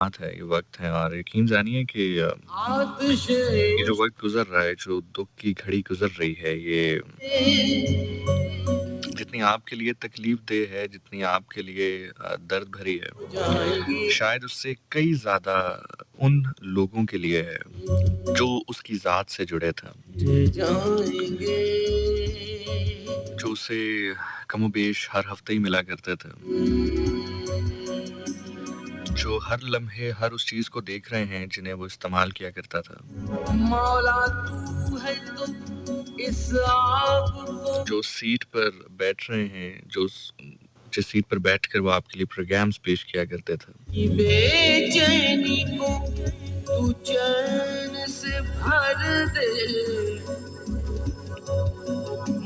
बात है, ये वक़्त है और यकीन जानिए कि ये जो वक़्त गुज़र रहा है, जो दुःख की घड़ी गुज़र रही है, ये जितनी आपके लिए तकलीफ़देह है, जितनी आपके लिए दर्द भरी है, शायद उससे कई ज़्यादा उन लोगों के लिए है, जो उसकी ज़ात से जुड़े थे। जो उसे कमोबेश हर हफ़्ते ही मिला करते थे। जो हर लम्हे हर उस चीज़ को देख रहे हैं जिन्हें वो इस्तेमाल किया करता था। मौला तू है तो इस आग को जो सीट पर बैठ रहे हैं, जिस सीट पर बैठकर वो आपके लिए प्रोग्राम्स पेश किया करते थे। ये बेचैनी को तू चैन से भर दे,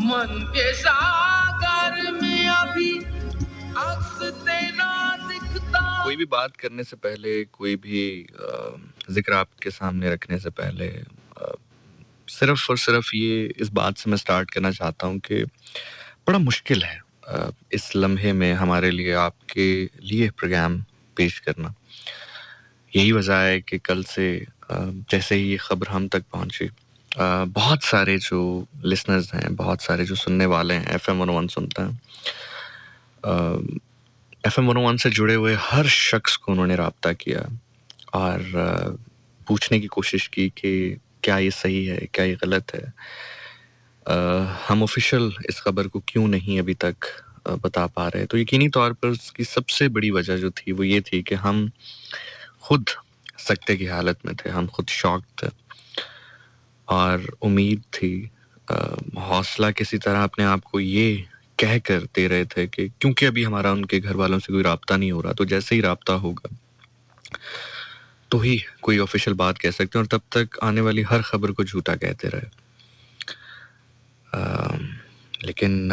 मन के सागर में अभी अक्स तेरा दिखता। कोई भी बात करने से पहले, कोई भी जिक्र आपके सामने रखने से पहले सिर्फ और सिर्फ ये इस बात से मैं स्टार्ट करना चाहता हूँ कि बड़ा मुश्किल है इस लम्हे में हमारे लिए आपके लिए प्रोग्राम पेश करना। यही वजह है कि कल से जैसे ही ये खबर हम तक पहुंची, बहुत सारे जो लिसनर्स हैं, बहुत सारे जो सुनने वाले हैं, FM 101 सुनते हैं, FM 101 से जुड़े हुए हर शख्स को उन्होंने राब्ता किया और पूछने की कोशिश की कि क्या ये सही है, क्या ये गलत है। हम ऑफिशियल इस खबर को क्यों नहीं अभी तक बता पा रहे। तो यकीनी तौर पर उसकी सबसे बड़ी वजह जो थी वो ये थी कि हम खुद सकते की हालत में थे, हम खुद शॉक थे और उम्मीद थी, हौसला किसी तरह अपने आप को ये कह कर दे रहे थे कि क्योंकि अभी हमारा उनके घर वालों से कोई राब्ता नहीं हो रहा, तो जैसे ही राब्ता होगा तो ही कोई ऑफिशियल बात कह सकते हैं और तब तक आने वाली हर खबर को झूठा कहते रहे। लेकिन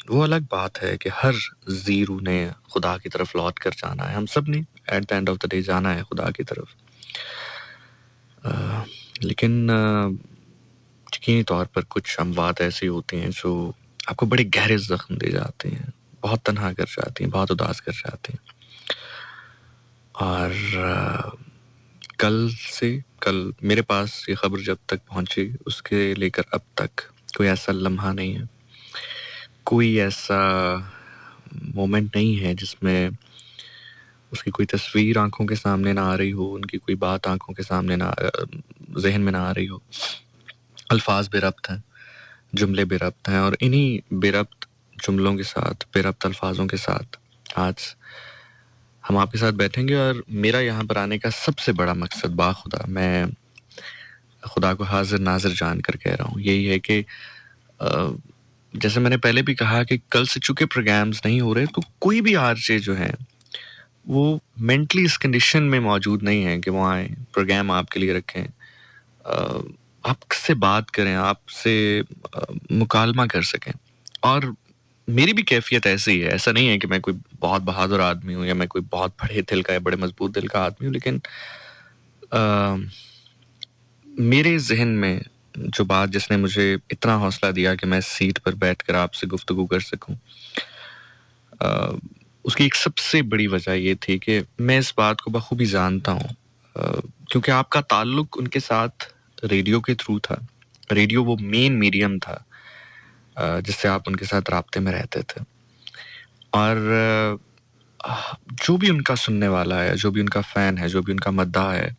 वो अलग बात है कि हर ज़ीरू ने खुदा की तरफ लौट कर जाना है। हम सब ने at the end of the day जाना है खुदा की तरफ। लेकिन यकीनी तौर पर कुछ अमवात ऐसी होती हैं जो आपको बड़े गहरे ज़ख्म दे जाती हैं, बहुत तन्हा कर जाती हैं, बहुत उदास कर जाती हैं। और कल मेरे पास ये खबर जब तक पहुंची, उसके लेकर अब तक कोई ऐसा लम्हा नहीं है, कोई ऐसा मोमेंट नहीं है जिसमें उसकी कोई तस्वीर आंखों के सामने ना आ रही हो, उनकी कोई बात आंखों के सामने ना ज़हन में ना आ रही हो। अल्फाज बेरब्त हैं, जुमले बेरब्त हैं और इन्हीं बेरब्त जुमलों के साथ, बेरब्त अल्फाजों के साथ आज हम आपके साथ बैठेंगे। और मेरा यहाँ पर आने का सबसे बड़ा मकसद बाखुदा, मैं खुदा को हाजिर नाजिर जान कर कह रहा हूँ, यही है कि जैसे मैंने पहले भी कहा कि कल से चूंकि प्रोग्राम्स नहीं हो रहे, तो कोई भी आरजे जो है वो मेंटली इस कंडीशन में मौजूद नहीं है कि वो आए, प्रोग्राम आपके लिए रखें, आपसे बात करें, आपसे मुकालमा कर सकें। और मेरी भी कैफियत ऐसी है, ऐसा नहीं है कि मैं कोई बहुत बहादुर आदमी हूँ या मैं कोई बहुत बड़े दिल का या बड़े मजबूत दिल का आदमी हूँ, लेकिन मेरे जहन में जो बात जिसने मुझे इतना हौसला दिया कि मैं सीट पर बैठकर आपसे गुफ्तगू कर सकूं, उसकी एक सबसे बड़ी वजह ये थी कि मैं इस बात को बखूबी जानता हूँ, क्योंकि आपका ताल्लुक उनके साथ रेडियो के थ्रू था। रेडियो वो मेन मीडियम था जिससे आप उनके साथ राब्ते में रहते थे। और जो भी उनका सुनने वाला है, जो भी उनका फ़ैन है, जो भी उनका मद्दाह है,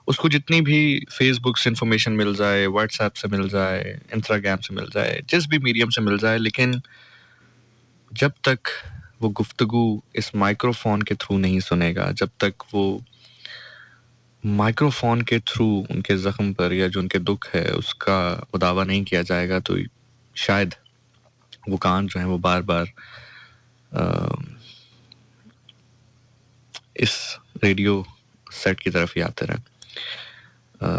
उसको जितनी भी फेसबुक से इन्फॉर्मेशन मिल जाए, व्हाट्सएप से मिल जाए, इंस्टाग्राम से मिल जाए, जिस भी मीडियम से मिल जाए, लेकिन जब तक वो गुफ्तगू इस माइक्रोफोन के थ्रू नहीं सुनेगा, जब तक वो माइक्रोफोन के थ्रू उनके ज़ख्म पर या जो उनके दुख है उसका दावा नहीं किया जाएगा, तो शायद वो कान जो है वो बार बार इस रेडियो सेट की तरफ ही आते रहे।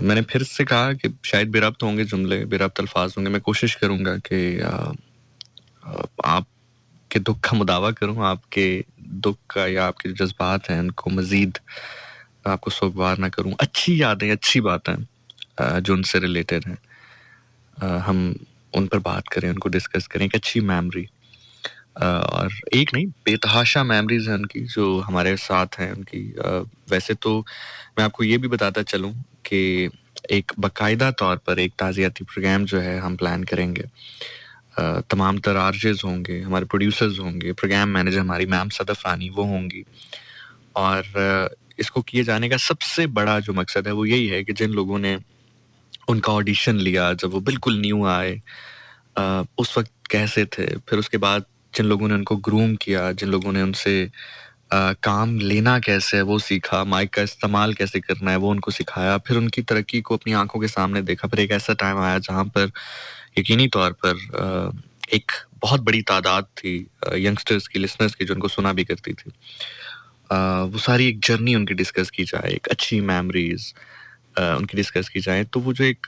मैंने फिर से कहा कि शायद बेरब्त होंगे जुमले, बेरब्त अल्फाज होंगे। मैं कोशिश करूँगा कि आपके दुख का मुदावा करूँ, आपके दुख का या आपके जो जज्बात हैं उनको मज़ीद आपको सोगवार ना करूँ। अच्छी यादें, अच्छी बातें जो उनसे रिलेटेड हैं, हम उन पर बात करें, उनको डिस्कस करें, एक अच्छी मेमोरी और एक नहीं, बेतहाशा मेमोरीज़ हैं उनकी जो हमारे साथ हैं उनकी। वैसे तो मैं आपको ये भी बताता चलूँ कि एक बाकायदा तौर पर एक ताज़ियाती प्रोग्राम जो है हम प्लान करेंगे। तमाम तर आरजेज़ होंगे, हमारे प्रोड्यूसर्स होंगे, प्रोग्राम मैनेजर हमारी मैम सदफ़ रानी वो होंगी। और इसको किए जाने का सबसे बड़ा जो मकसद है वो यही है कि जिन लोगों ने उनका ऑडिशन लिया, जब वो बिल्कुल न्यू आए, उस वक़्त कैसे थे, फिर उसके बाद जिन लोगों ने उनको ग्रूम किया, जिन लोगों ने उनसे काम लेना कैसे है वो सीखा, माइक का इस्तेमाल कैसे करना है वो उनको सिखाया, फिर उनकी तरक्की को अपनी आँखों के सामने देखा। फिर एक ऐसा टाइम आया जहाँ पर यकीनी तौर पर एक बहुत बड़ी तादाद थी यंगस्टर्स की, लिसनर्स की जो उनको सुना भी करती थी। वो सारी एक जर्नी उनकी डिस्कस की जाए, एक अच्छी मेमोरीज़ उनकी डिस्कस की जाए, तो वो जो एक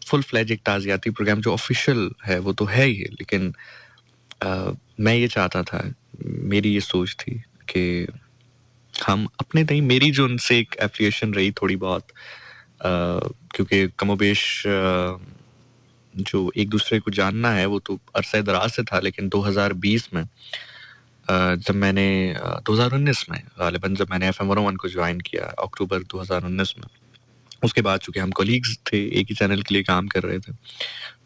फुल फ्लेज एक ताज़ियाती प्रोग्राम जो ऑफ़िशियल है वो तो है ही है, लेकिन मैं ये चाहता था, मेरी ये सोच थी कि हम अपने तई, मेरी जो उनसे एक एफ़िलिएशन रही थोड़ी बहुत, क्योंकि कमोबेश जो एक-दूसरे को जानना है वो तो अरसे-दराज़ से था, लेकिन 2020 में जब मैंने 2019 में ग़ालिबन जब मैंने एफ़एम 101 को जॉइन किया अक्टूबर 2019 में, उसके बाद चूँकि हम कलीग्स थे, एक ही चैनल के लिए काम कर रहे थे,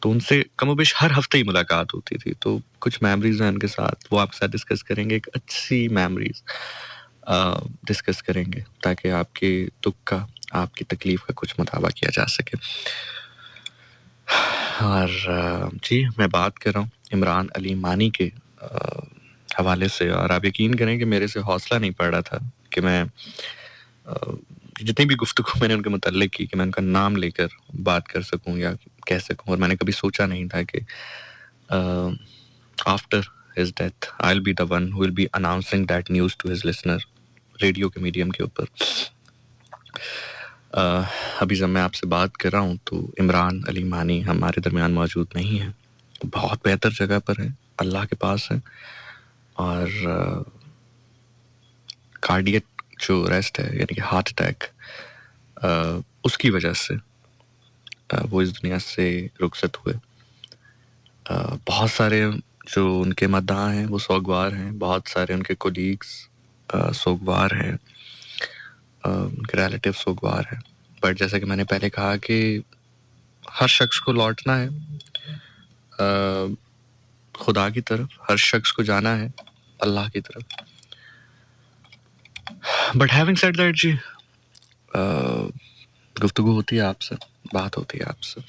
तो उनसे कमोबेश हर हफ़्ते ही मुलाकात होती थी। तो कुछ मेमोरीज़ हैं उनके साथ, वो आपके साथ डिस्कस करेंगे, एक अच्छी मेमोरीज़ डिस्कस करेंगे ताकि आपके दुःख का, आपकी तकलीफ़ का कुछ मदावा किया जा सके। और जी, मैं बात कर रहा हूँ इमरान अली मानी के हवाले से, और आप यकीन करें कि मेरे से हौसला नहीं पड़ रहा था कि मैं जितनी भी गुफ्तगू मैंने उनके मुताल्लिक़ की कि मैं उनका नाम लेकर बात कर सकूँ या कह सकूँ, और मैंने कभी सोचा नहीं था कि after his death I will be the one who will be announcing that news to his listener, radio के मीडियम के ऊपर। अभी जब मैं आपसे बात कर रहा हूँ तो इमरान अली मानी हमारे दरमियान मौजूद नहीं है, बहुत बेहतर जगह पर है, अल्लाह के पास है। और कार्डियक जो अरेस्ट है, यानी कि हार्ट अटैक, उसकी वजह से वो इस दुनिया से रुखसत हुए। बहुत सारे जो उनके मद्दाह हैं वो सोगवार हैं, बहुत सारे उनके कोलीग्स सोगवार हैं, उनके रिलेटिव सोगवार हैं। बट जैसा कि मैंने पहले कहा कि हर शख्स को लौटना है खुदा की तरफ, हर शख्स को जाना है अल्लाह की तरफ। बट हैविंग सेड दैट जी, गुफ्तगू होती है आपसे, बात होती है आपसे।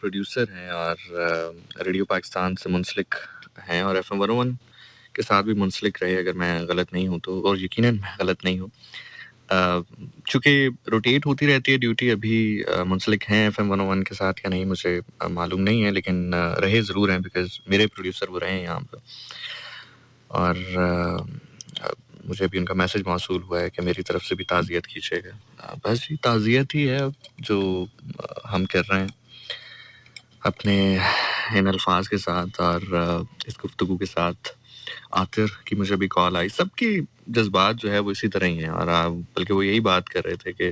प्रोड्यूसर हैं और रेडियो पाकिस्तान से मुंसलिक हैं और FM 101 के साथ भी मुंसलिक रहे, अगर मैं गलत नहीं हूँ तो, और यकीनन मैं गलत नहीं हूँ। चूँकि रोटेट होती रहती है ड्यूटी, अभी मुंसलिक हैं FM 101 के साथ या नहीं मुझे मालूम नहीं है, लेकिन रहे ज़रूर हैं बिकॉज़ मेरे प्रोड्यूसर वो रहे हैं यहाँ पर। और मुझे अभी उनका मैसेज मौसूल हुआ है कि मेरी तरफ से भी ताज़ियत कीजिएगा। बस जी ताज़ियत ही है अब जो हम कर रहे हैं अपने इन अल्फाज के साथ और इस गुफ्तगू के साथ। आतिर की मुझे अभी कॉल आई, सबकी जज्बात जो है वो इसी तरह ही हैं और बल्कि वो यही बात कर रहे थे कि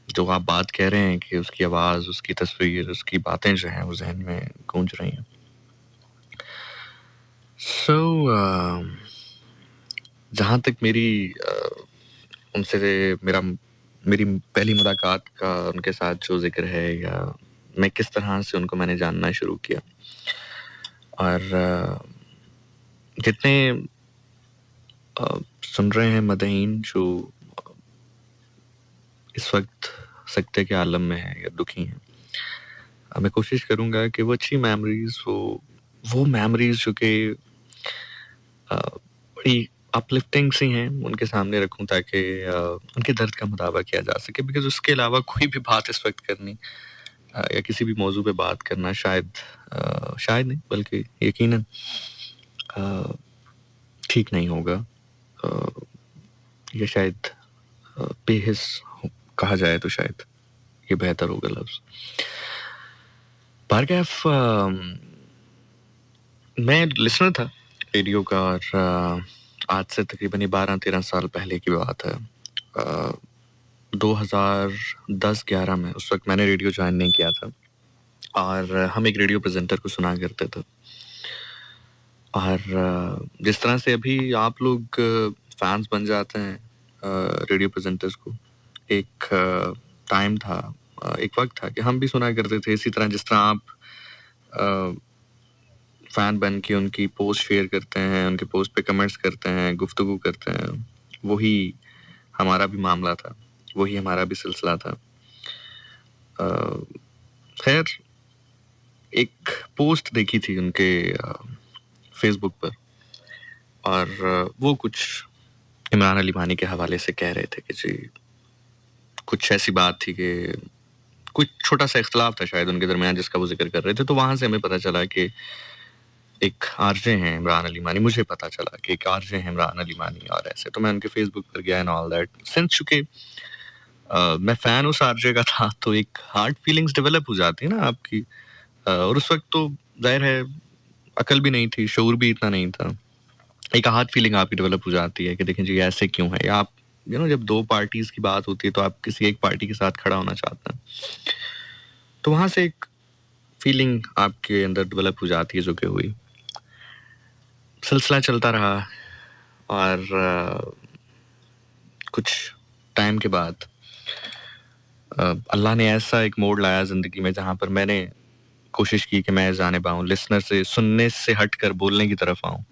जो आप बात कह रहे हैं कि उसकी आवाज़, उसकी तस्वीर, उसकी बातें जो हैं वो जहन में गूंज रही हैं। जहाँ तक मेरी पहली मुलाकात का उनके साथ जो ज़िक्र है, या मैं किस तरह से उनको मैंने जानना शुरू किया, और जितने सुन रहे हैं मदहीन जो इस वक्त सकते के आलम में हैं या दुखी हैं, मैं कोशिश करूँगा कि वो अच्छी मेमोरीज़, वो मेमोरीज़ जो कि बड़ी अपलिफ्टिंग सी हैं, उनके सामने रखूं ताकि उनके दर्द का मुदावा किया जा सके। बिकॉज़ उसके अलावा कोई भी बात इस वक्त करनी या किसी भी मौजू पे बात करना शायद नहीं बल्कि यकीनन ठीक नहीं होगा, या शायद बेहिस कहा जाए तो शायद ये बेहतर होगा लफ्ज़। बारकैफ मैं लिसनर था रेडियो का, और आज से तकरीबन 12-13 साल पहले की बात है। 2010-11 में, उस वक्त मैंने रेडियो ज्वाइन नहीं किया था और हम एक रेडियो प्रेजेंटर को सुना करते थे। और जिस तरह से अभी आप लोग फैंस बन जाते हैं रेडियो प्रेजेंटर्स को, एक टाइम था, एक वक्त था कि हम भी सुना करते थे इसी तरह, जिस तरह आप फ़ैन बन के उनकी पोस्ट शेयर करते हैं, उनके पोस्ट पे कमेंट्स करते हैं, गुफ्तगू करते हैं। वही हमारा भी मामला था, वही हमारा भी सिलसिला था। खैर, एक पोस्ट देखी थी उनके फेसबुक पर, और वो कुछ इमरान अली मानी के हवाले से कह रहे थे कि जी कुछ ऐसी बात थी कि कुछ छोटा सा इख्तलाफ था शायद उनके दरमियान, जिसका वो जिक्र कर रहे थे। तो वहाँ से हमें पता चला कि एक आरजे हैं इमरान अली मानी, मुझे पता चला कि एक आरजे हैं इमरान अली मानी, और ऐसे तो मैं उनके फेसबुक पर गया एंड ऑल दैट। सिंस चूंकि मैं फ़ैन उस आरजे का था, तो एक हार्ट फीलिंग्स डेवलप हो जाती है ना आपकी, और उस वक्त तो जाहिर है अकल भी नहीं थी, शऊर भी इतना नहीं था। एक हार्ट फीलिंग आपकी डेवलप हो जाती है कि देखें जी ऐसे क्यों है, या आप जब दो पार्टीज की बात होती है तो आप किसी एक पार्टी के साथ खड़ा होना चाहते हैं, तो वहाँ से एक फीलिंग आपके अंदर डेवलप हो जाती है, जो कि हुई। सिलसिला चलता रहा और कुछ टाइम के बाद अल्लाह ने ऐसा एक मोड़ लाया ज़िंदगी में जहाँ पर मैंने कोशिश की कि मैं जानिब आऊँ, लिसनर से, सुनने से हटकर बोलने की तरफ आऊँ।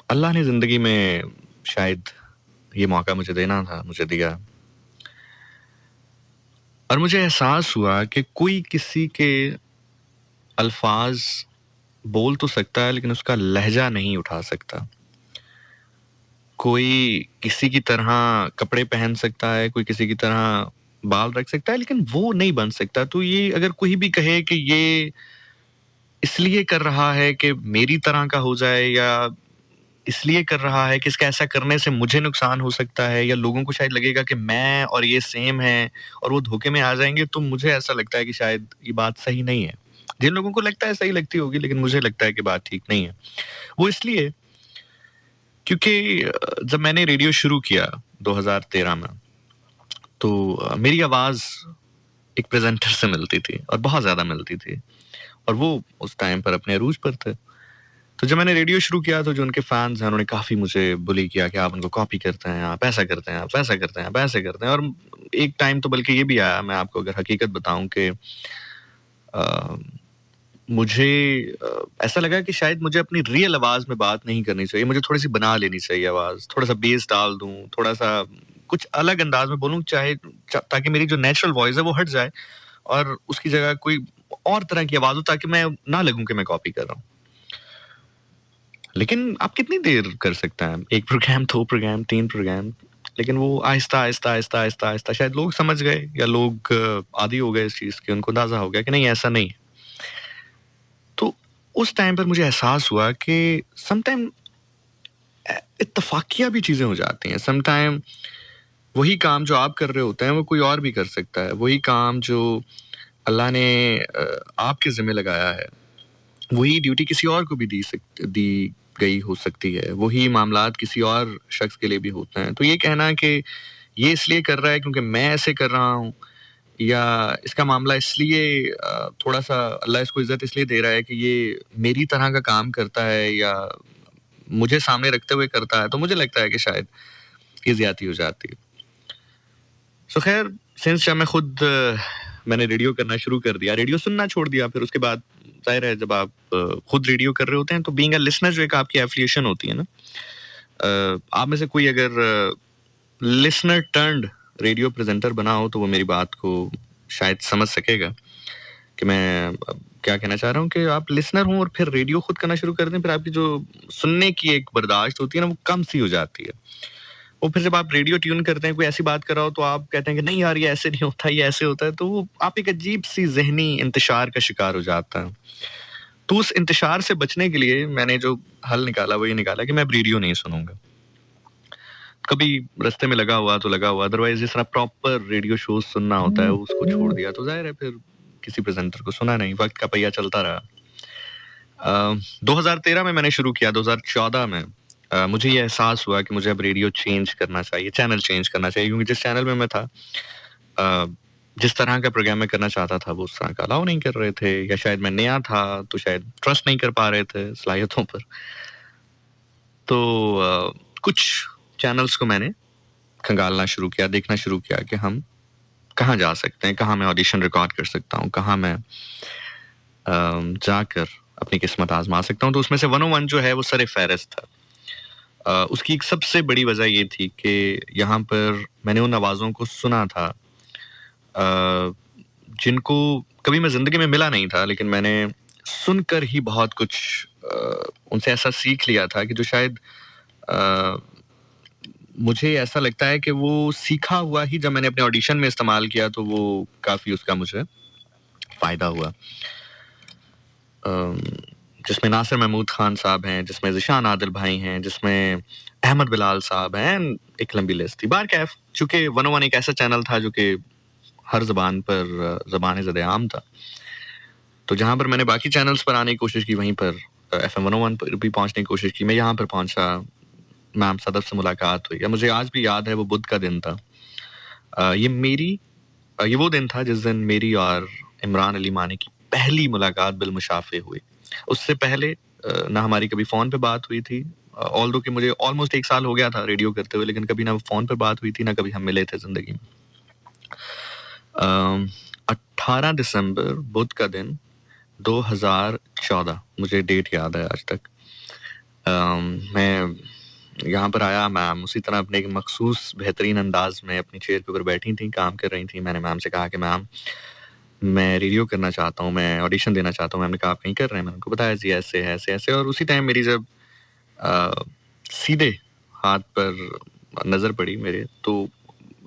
अल्लाह ने ज़िंदगी में शायद ये मौका मुझे देना था, मुझे दिया, और मुझे एहसास हुआ कि कोई किसी के अल्फाज बोल तो सकता है लेकिन उसका लहजा नहीं उठा सकता। कोई किसी की तरह कपड़े पहन सकता है, कोई किसी की तरह बाल रख सकता है, लेकिन वो नहीं बन सकता। तो ये अगर कोई भी कहे कि ये इसलिए कर रहा है कि मेरी तरह का हो जाए, या इसलिए कर रहा है कि इसका ऐसा करने से मुझे नुकसान हो सकता है, या लोगों को शायद लगेगा कि मैं और ये सेम है और वो धोखे में आ जाएंगे, तो मुझे ऐसा लगता है कि शायद ये बात सही नहीं है। जिन लोगों को लगता है सही लगती होगी, लेकिन मुझे लगता है कि बात ठीक नहीं है। वो इसलिए क्योंकि जब मैंने रेडियो शुरू किया 2013 में, तो मेरी आवाज़ एक प्रेजेंटर से मिलती थी, और बहुत ज़्यादा मिलती थी, और वो उस टाइम पर अपने अरूज पर थे। तो जब मैंने रेडियो शुरू किया तो जो उनके फैंस हैं उन्होंने काफ़ी मुझे बुली किया कि आप उनको कॉपी करते हैं, आप ऐसा करते हैं, आप वैसा करते हैं, आप ऐसे करते हैं। और एक टाइम तो बल्कि ये भी आया, मैं आपको अगर हकीकत बताऊं कि मुझे ऐसा लगा कि शायद मुझे अपनी रियल आवाज़ में बात नहीं करनी चाहिए, मुझे थोड़ी सी बना लेनी चाहिए आवाज़, थोड़ा सा बेस डाल दूं, थोड़ा सा कुछ अलग अंदाज में बोलूं, चाहे ताकि मेरी जो नेचुरल वॉइस है वो हट जाए और उसकी जगह कोई और तरह की आवाज़ हो ताकि मैं ना लगूँ कि मैं कॉपी कर रहा हूँ। लेकिन आप कितनी देर कर सकते हैं? 1 प्रोग्राम, 2 प्रोग्राम, 3 प्रोग्राम, लेकिन वो आहिस्ता-आहिस्ता शायद लोग समझ गए या लोग आदी हो गए इस चीज़ के, उनको अंदाज़ा हो गया कि नहीं ऐसा नहीं है। तो उस टाइम पर मुझे एहसास हुआ कि समटाइम इत्तफ़ाक़िया भी चीज़ें हो जाती हैं। समटाइम वही काम जो आप कर रहे होते हैं वो कोई और भी कर सकता है। वही काम जो अल्लाह ने आपके ज़िम्मे लगाया है, वही ड्यूटी किसी और को भी दी गई हो सकती है। वही मामलात किसी और शख्स के लिए भी होते हैं। तो ये कहना कि ये इसलिए कर रहा है क्योंकि मैं ऐसे कर रहा हूँ, या इसका मामला इसलिए थोड़ा-सा अल्लाह इसको इज़्ज़त इसलिए दे रहा है कि ये मेरी तरह का काम करता है या मुझे सामने रखते हुए करता है, तो मुझे लगता है कि शायद ये ज़्यादती हो जाती है। सो ख़ैर, सिंस जब मैं खुद मैंने रेडियो करना शुरू कर दिया, रेडियो सुनना छोड़ दिया, फिर उसके बाद ज़ाहिर है जब आप खुद रेडियो कर रहे होते हैं तो बीइंग अ लिसनर जो एक आपकी एफ़िलिएशन होती है ना, आप में से कोई अगर लिसनर टर्न्ड रेडियो प्रेज़ेंटर बना हो तो वो मेरी बात को शायद समझ सकेगा कि मैं क्या कहना चाह रहा हूँ कि आप लिसनर हों और फिर रेडियो खुद करना शुरू कर दें, फिर आपकी जो सुनने की एक बर्दाश्त होती है ना, वो कम सी हो जाती है। वो फिर जब आप रेडियो ट्यून करते हैं, कोई ऐसी बात कर रहा हो तो आप कहते हैं कि नहीं यार ये ऐसे नहीं होता, ये ऐसे होता है, तो वो आप एक अजीब-सी ज़हनी इंतशार का शिकार हो जाता है। तो उस इंतशार से बचने के लिए मैंने जो हल निकाला वो ये निकाला कि मैं अब रेडियो नहीं सुनूँगा। कभी रास्ते में लगा हुआ तो लगा हुआ, अदरवाइज़ जिस तरह प्रॉपर रेडियो शोज़ सुनना होता है उसको छोड़ दिया, तो ज़ाहिर है फिर किसी प्रेज़ेंटर को सुना नहीं, वक़्त का पहिया चलता रहा। 2013 में मैंने शुरू किया, 2014 में मुझे ये एहसास हुआ कि मुझे अब रेडियो चेंज करना चाहिए, चैनल चेंज करना चाहिए, क्योंकि जिस चैनल में मैं था, जिस तरह का प्रोग्राम मैं करना चाहता था वो उस तरह का अलाउ नहीं कर रहे थे, या शायद मैं नया था तो शायद ट्रस्ट नहीं कर पा रहे थे सलाहियतों पर। तो कुछ चैनल्स को मैंने खंगालना शुरू किया, देखना शुरू किया कि हम कहाँ जा सकते हैं, कहाँ मैं ऑडिशन रिकॉर्ड कर सकता हूँ, कहाँ मैं जाकर अपनी किस्मत आज़मा सकता हूँ। तो उसमें से 101 जो है वो सर-ए-फ़हरिस्त था। उसकी एक सबसे बड़ी वजह ये थी कि यहाँ पर मैंने उन आवाज़ों को सुना था जिनको कभी मैं ज़िंदगी में मिला नहीं था, लेकिन मैंने सुनकर ही बहुत कुछ उनसे ऐसा सीख लिया था कि जो शायद मुझे ऐसा लगता है कि वो सीखा हुआ ही जब मैंने अपने ऑडिशन में इस्तेमाल किया तो वो काफ़ी उसका मुझे फ़ायदा हुआ। जिसमें नासिर महमूद ख़ान साहब हैं, जिसमें ज़ीशान आदिल भाई हैं, जिसमें अहमद बिलाल साहब हैं, एक लंबी लिस्ट थी। बारकैफ़ चूँकि 101 एक ऐसा चैनल था जो कि हर ज़बान पर ज़बान-ए-ज़द-ए-आम था। तो जहाँ पर मैंने बाकी चैनल्स पर आने की कोशिश की, वहीं पर एफ़एम 101 पर भी पहुँचने की कोशिश की। मैं यहाँ पर पहुँचा, मैम सदफ़ से मुलाकात हुई। मुझे आज भी याद है वो बुध का दिन था। ये वो दिन था जिस दिन मेरी और इमरान अली मानी की पहली मुलाकात बिलमुशाफ़े हुई। उससे पहले ना हमारी कभी फ़ोन पे बात हुई थी, ऑल्दो कि मुझे ऑलमोस्ट 1 साल हो गया था रेडियो करते हुए, लेकिन कभी ना फ़ोन पे बात हुई थी, ना कभी हम मिले थे ज़िंदगी में। 18 दिसंबर बुध का दिन 2014, मुझे डेट याद है आज तक। मैं यहाँ पर आया, मैम उसी तरह अपने एक मखसूस बेहतरीन अंदाज में अपनी चेयर के ऊपर बैठी थी, काम कर रही थी। मैंने मैम से कहा कि मैम मैं रेडियो करना चाहता हूँ, मैं ऑडिशन देना चाहता हूँ। मैम ने कहा आप कहीं कर रहे हैं? मैंने उनको बताया जी ऐसे है, ऐसे-ऐसे। और उसी टाइम मेरी जब सीधे हाथ पर नज़र पड़ी मेरे, तो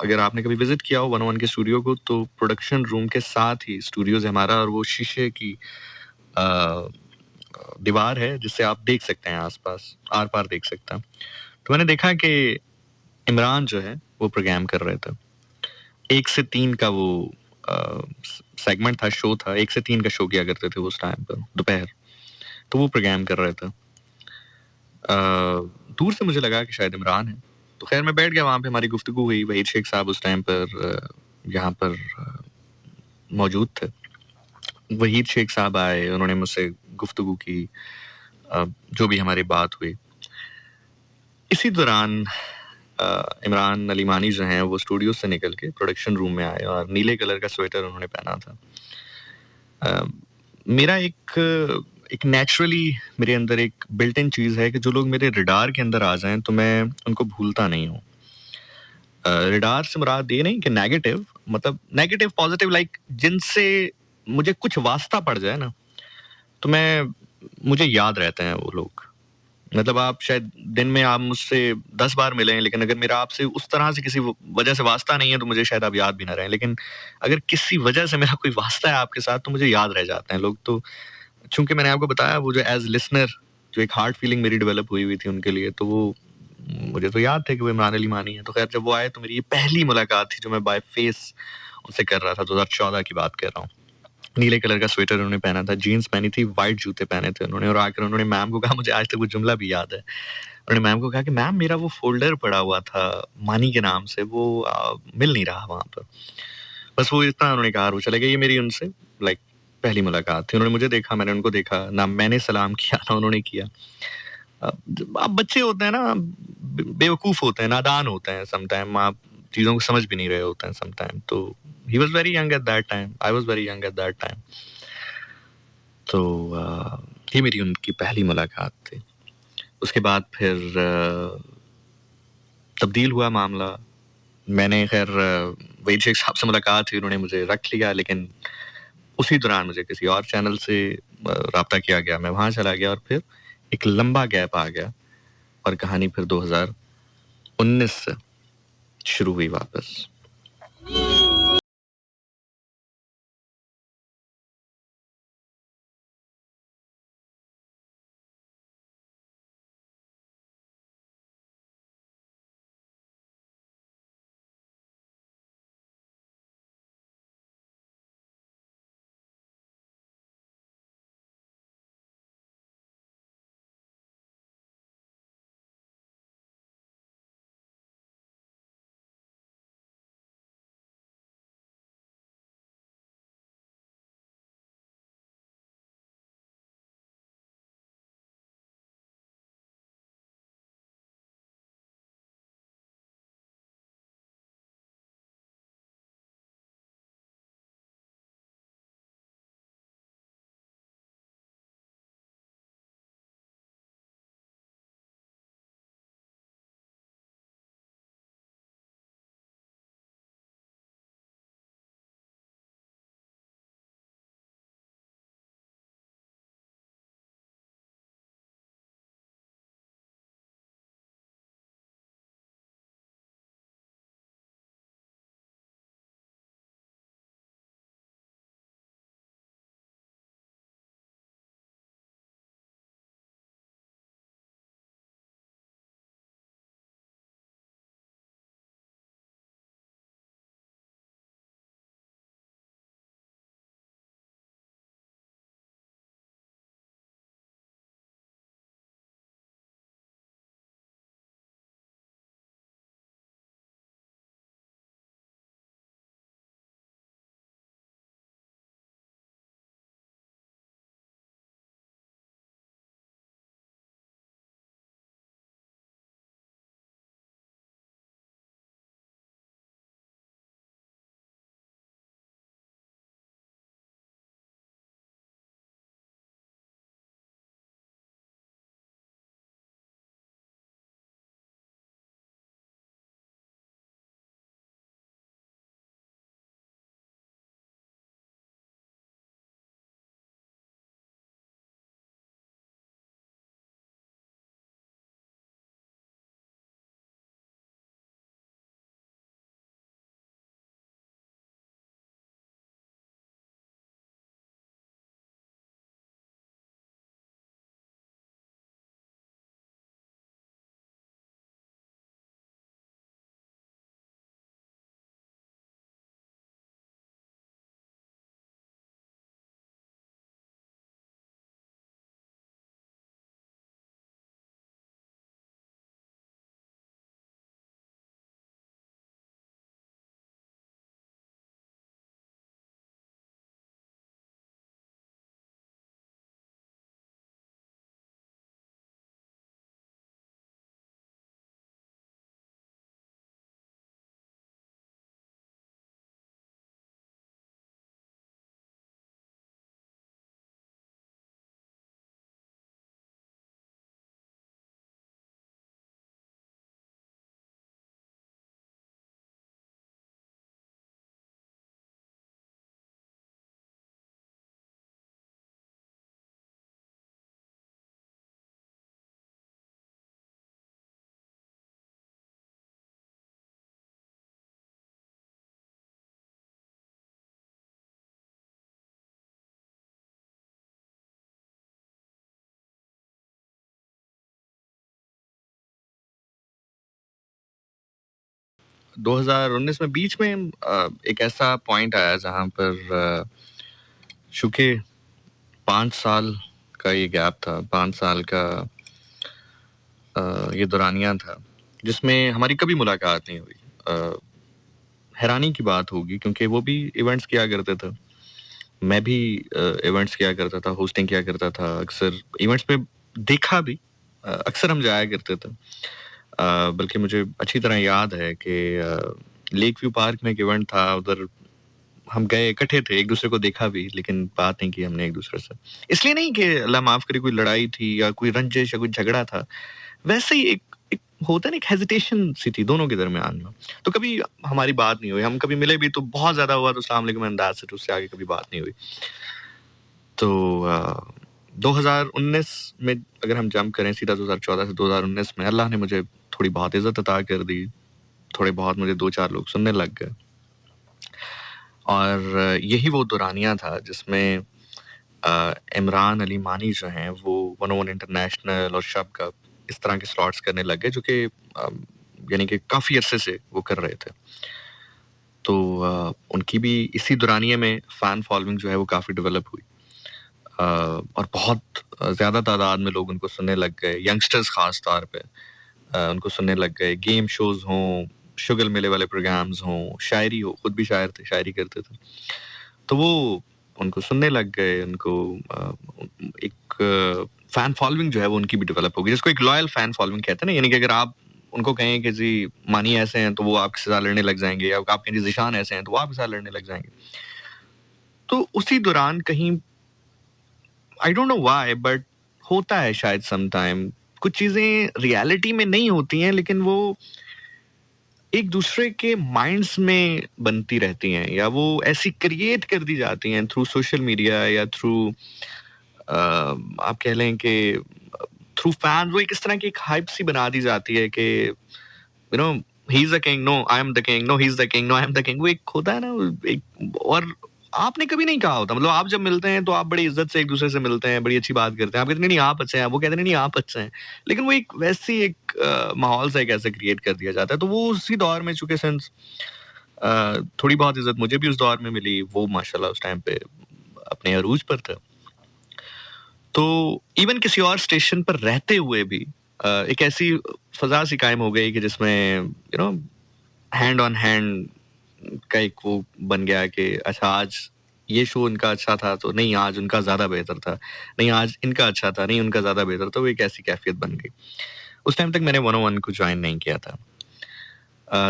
अगर आपने कभी विज़िट किया हो 101 के स्टूडियो को, तो प्रोडक्शन रूम के साथ ही स्टूडियोज़ है हमारा, और वो शीशे की दीवार है जिससे आप देख सकते हैं आस-पास, आर-पार देख सकते हैं। तो मैंने देखा कि इमरान जो है वो प्रोग्राम कर रहे थे। 1 से 3 का वो सेगमेंट था, शो था। 1 से 3 का शो किया करते थे वो उस टाइम पर, दोपहर। तो वो प्रोग्राम कर रहे थे। दूर से मुझे लगा कि शायद इमरान है। तो ख़ैर मैं बैठ गया वहाँ पे, हमारी गुफ्तगू हुई। वहीद शेख साहब उस टाइम पर यहाँ पर मौजूद थे। वहीद शेख साहब आए, उन्होंने मुझसे गुफ्तगू की, जो भी हमारी बात हुई। इसी दौरान इमरान अली मानी जो हैं वो स्टूडियो से निकल के प्रोडक्शन रूम में आए और नीले कलर का स्वेटर उन्होंने पहना था। मेरा एक नेचुरली मेरे अंदर एक बिल्ट इन चीज़ है कि जो लोग मेरे रडार के अंदर आ जाएं तो मैं उनको भूलता नहीं हूँ। रडार से मुराद ये नहीं कि नेगेटिव, मतलब नेगेटिव पॉजिटिव लाइक जिनसे मुझे कुछ वास्ता पड़ जाए ना, तो मुझे याद रहते हैं वो लोग। मतलब आप शायद दिन में आप मुझसे 10 बार मिले हैं, लेकिन अगर मेरा आपसे उस तरह से किसी वजह से वास्ता नहीं है, तो मुझे शायद आप याद भी ना रहें। लेकिन अगर किसी वजह से मेरा कोई वास्ता है आपके साथ, तो मुझे याद रह जाते हैं लोग। तो चूँकि मैंने आपको बताया, वो जो एज़ लिसनर जो एक हार्ट फीलिंग मेरी डेवलप हुई थी उनके लिए, तो वो मुझे तो याद थे कि वो इमरान अली मानी है। तो ख़ैर जब वो आए, तो मेरी ये पहली मुलाकात थी जो मैं बाय फेस उनसे कर रहा था। 2014 की बात कर रहा हूँ। नीले कलर का स्वेटर उन्होंने पहना था, जीन्स पहनी थी, व्हाइट जूते पहने थे उन्होंने, और आकर उन्होंने मैम को कहा, मुझे आज तक वो जुमला भी याद है। उन्होंने मैम को कहा कि मैम, मेरा वो फ़ोल्डर पड़ा हुआ था मानी के नाम से, वो मिल नहीं रहा वहाँ पर। बस वो इतना उन्होंने कहा और वो चले गए। ये मेरी उनसे लाइक पहली मुलाकात थी। उन्होंने मुझे देखा, मैंने उनको देखा। ना मैंने सलाम किया, ना उन्होंने किया। आप बच्चे होते हैं ना, बेवकूफ़ होते हैं, नादान होते हैं सम टाइम, आप चीज़ों को समझ भी नहीं रहे होते हैं सम टाइम। तो he was very young at that time, I was very young at that time. तो ये मेरी उनकी पहली मुलाकात थी। उसके बाद फिर तब्दील हुआ मामला। मैंने ख़ैर वही शेख साहब से मुलाकात हुई, उन्होंने मुझे रख लिया, लेकिन उसी दौरान मुझे किसी और चैनल से राब्ता किया गया, मैं वहाँ चला गया और फिर एक लंबा गैप आ गया और कहानी फिर 2019 से शुरू हुई वापस। 2019 में बीच में एक ऐसा पॉइंट आया जहाँ पर चूँकि 5 साल का ये गैप था, 5 साल का ये दौरानिया था, जिसमें हमारी कभी मुलाकात नहीं हुई। हैरानी की बात होगी क्योंकि वो भी इवेंट्स किया करते थे, मैं भी इवेंट्स किया करता था, होस्टिंग किया करता था, अक्सर इवेंट्स पे देखा भी, अक्सर हम जाया करते थे। बल्कि मुझे अच्छी तरह याद है कि लेक व्यू पार्क में एक इवेंट था, उधर हम गए, इकट्ठे थे, एक-दूसरे को देखा भी, लेकिन बात नहीं की हमने एक-दूसरे से। इसलिए नहीं कि अल्लाह माफ़ करे कोई लड़ाई थी या कोई रंजिश या कोई झगड़ा था, वैसे ही एक एक होता है ना, एक हेजिटेशन सी थी दोनों के दरमियान में। तो कभी हमारी बात नहीं हुई, हम कभी मिले भी तो बहुत ज़्यादा हुआ तो अस्सलाम वालेकुम एंड दैट्स इट, उससे आगे कभी बात नहीं हुई। तो 2019 में अगर हम जंप करें सीधा 2014 से 2019 में, अल्लाह ने मुझे थोड़ी बहुत इज़्ज़त अता कर दी, थोड़े बहुत मुझे 2-4 लोग सुनने लग गए। और यही वो दौरानिया था जिसमें इमरान अली मानी जो हैं वो 101 इंटरनेशनल और शब कप इस तरह के स्लॉट्स करने लग गए, जो कि यानी कि काफ़ी अरसे से वो कर रहे थे। तो उनकी भी इसी दौरानिए में फ़ैन फॉलोइंग जो है वो काफ़ी डेवलप हुई, और बहुत ज़्यादा तादाद में लोग उनको सुनने लग गए, यंगस्टर्स ख़ास तौर पे उनको सुनने लग गए। गेम शोज़ हों, शुगल मेले वाले प्रोग्राम्स हों, शायरी हो, खुद भी शायर थे, शायरी करते थे, तो वो उनको सुनने लग गए। उनको एक फ़ैन फॉलोइंग जो है वो उनकी भी डेवलप हो गई, जिसको एक लॉयल फ़ैन फॉलोइंग कहते हैं ना, यानी कि अगर आप उनको कहें कि जी मानी ऐसे हैं तो वो आपके साथ लड़ने लग जाएँगे, या आप कहें जी ज़ीशान ऐसे हैं तो वो आपके साथ लड़ने लग जाएँगे। तो उसी दौरान कहीं I don't know why but होता है शायद सम टाइम, कुछ चीज़ें रियलिटी में नहीं होती हैं, लेकिन वो एक दूसरे के माइंड्स में बनती रहती हैं, या वो ऐसी क्रिएट कर दी जाती हैं थ्रू सोशल मीडिया या थ्रू आप कह लें कि थ्रू फैन, वो एक इस तरह की एक हाइप सी बना दी जाती है कि you know he is the king, no I am the king, no he is the king, no I am the king. वो एक होता है ना, वो एक, और आपने कभी नहीं कहा होता, मतलब आप जब मिलते हैं तो आप बड़ी इज्जत से एक दूसरे से मिलते हैं, बड़ी अच्छी बात करते हैं, आप कहते हैं नहीं आप अच्छे हैं, वो कहते हैं नहीं आप अच्छे हैं, लेकिन वो एक वैसी एक माहौल सा एक ऐसे क्रिएट कर दिया जाता है। तो वो उसी दौर में चूंकि सिंस थोड़ी बहुत इज्जत मुझे भी उस दौर में मिली, वो माशाल्लाह उस टाइम पे अपने अरूज पर था। तो इवन किसी और स्टेशन पर रहते हुए भी एक ऐसी फजा सी कायम हो गई कि जिसमें हैंड ऑन हैंड का एक वो बन गया कि अच्छा आज ये शो इनका अच्छा था तो नहीं आज उनका ज़्यादा बेहतर था, नहीं आज इनका अच्छा था नहीं उनका ज़्यादा बेहतर था। वो एक ऐसी कैफियत बन गई। उस टाइम तक मैंने 101 को ज्वाइन नहीं किया था।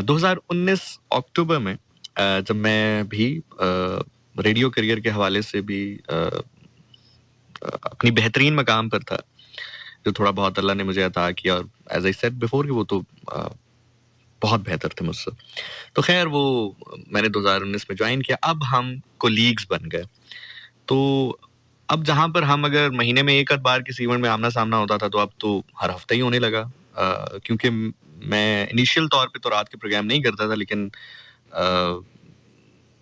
2019 अक्टूबर में जब मैं भी रेडियो करियर के हवाले से भी अपनी बेहतरीन मकाम पर था, जो थोड़ा बहुत अल्लाह ने मुझे अता किया, और एज आई सेड बिफोर कि वो तो बहुत बेहतर थे मुझसे। तो खैर वो मैंने 2019 में ज्वाइन किया। अब हम कोलीग्स बन गए। तो अब जहाँ पर हम अगर महीने में एक आध बार किसी इवेंट में आमना सामना होता था, तो अब तो हर हफ्ते ही होने लगा। क्योंकि मैं इनिशियल तौर पे तो रात के प्रोग्राम नहीं करता था, लेकिन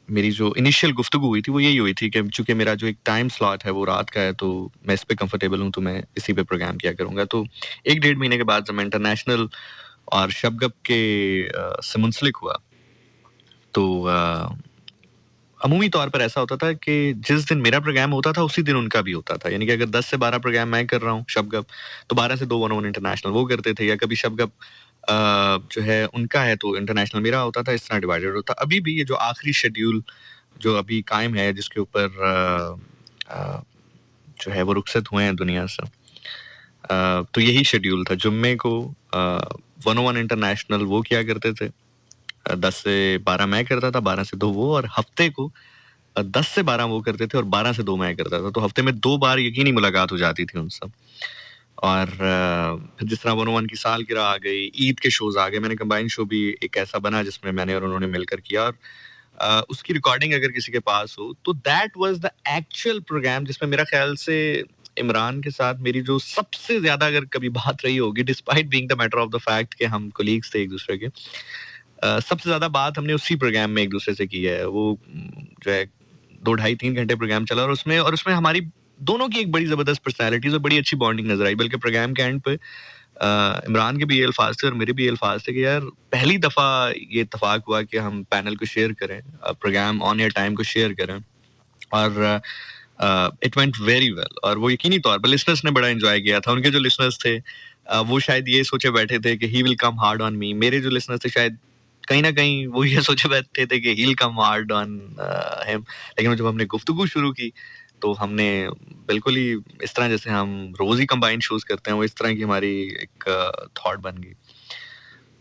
मेरी जो इनिशियल गुफ्तगू हुई थी वो यही हुई थी कि चूंकि मेरा जो एक टाइम स्लॉट है वो रात का है, तो मैं इस पे कंफर्टेबल हूँ, तो मैं इसी पे प्रोग्राम किया करूँगा। तो 1-1.5 महीने के बाद जब मैं इंटरनेशनल और शबगप के से मुंसलिक हुआ, तो अमूमी तौर पर ऐसा होता था कि जिस दिन मेरा प्रोग्राम होता था उसी दिन उनका भी होता था। यानी कि अगर 10 से 12 प्रोग्राम मैं कर रहा हूँ शबगप, तो 12 से 2 101 इंटरनेशनल वो करते थे, या कभी शबगप जो है उनका है तो इंटरनेशनल मेरा होता था। इस तरह डिवाइडेड होता। अभी भी ये जो आखिरी शेड्यूल जो अभी कायम है, जिसके ऊपर जो है वो रुखसत हुए हैं दुनिया से, तो यही शेड्यूल था। जुम्मे को 101 इंटरनेशनल वो किया करते थे, 10 से 12 मैं करता था, 12 से 2 वो, और हफ्ते को 10 से 12 वो करते थे और 12 से 2 मैं करता था। तो हफ्ते में 2 बार यकीनी मुलाकात हो जाती थी उनसे। और फिर जिस तरह 101 की सालगिरह आ गई, ईद के शोज आ गए, मैंने कंबाइन शो भी एक ऐसा बना जिसमें मैंने और उन्होंने मिलकर किया, और उसकी रिकॉर्डिंग अगर किसी के पास हो तो that was the actual programme, जिसमें मेरा ख्याल से इमरान के साथ मेरी जो सबसे ज्यादा अगर कभी बात रही होगी, despite being the matter of the fact कि हम कोलीग्स थे एक दूसरे के, सबसे ज्यादा बात हमने उसी प्रोग्राम में एक दूसरे से की है। वो जो है 2 ढाई 3 घंटे प्रोग्राम चला, और उसमें हमारी दोनों की एक बड़ी जबरदस्त पर्सनैलिटीज और बड़ी अच्छी बॉन्डिंग नजर आई। बल्कि प्रोग्राम के एंड पे इमरान के भी ये अल्फाज थे और मेरे भी ये अल्फाज थे कि यार पहली दफ़ा ये इत्तेफाक हुआ कि हम पैनल को शेयर करें, प्रोग्राम ऑन एयर टाइम को शेयर करें, और इट वेंट वेरी वेल। और वो यकीनी तौर पर लिसनर्स ने बड़ा एंजॉय किया था। उनके जो लिसनर्स थे वो शायद ये सोचे बैठे थे कि he will come hard on me. मेरे जो लिसनर्स थे शायद कहीं ना कहीं वो ये सोचे बैठे थे कि he will come hard on him. लेकिन जब हमने गुफ्तगू शुरू की तो हमने बिल्कुल ही इस तरह जैसे हम रोज ही कंबाइंड शोज करते हैं, वो इस तरह की हमारी एक थॉट बन गई।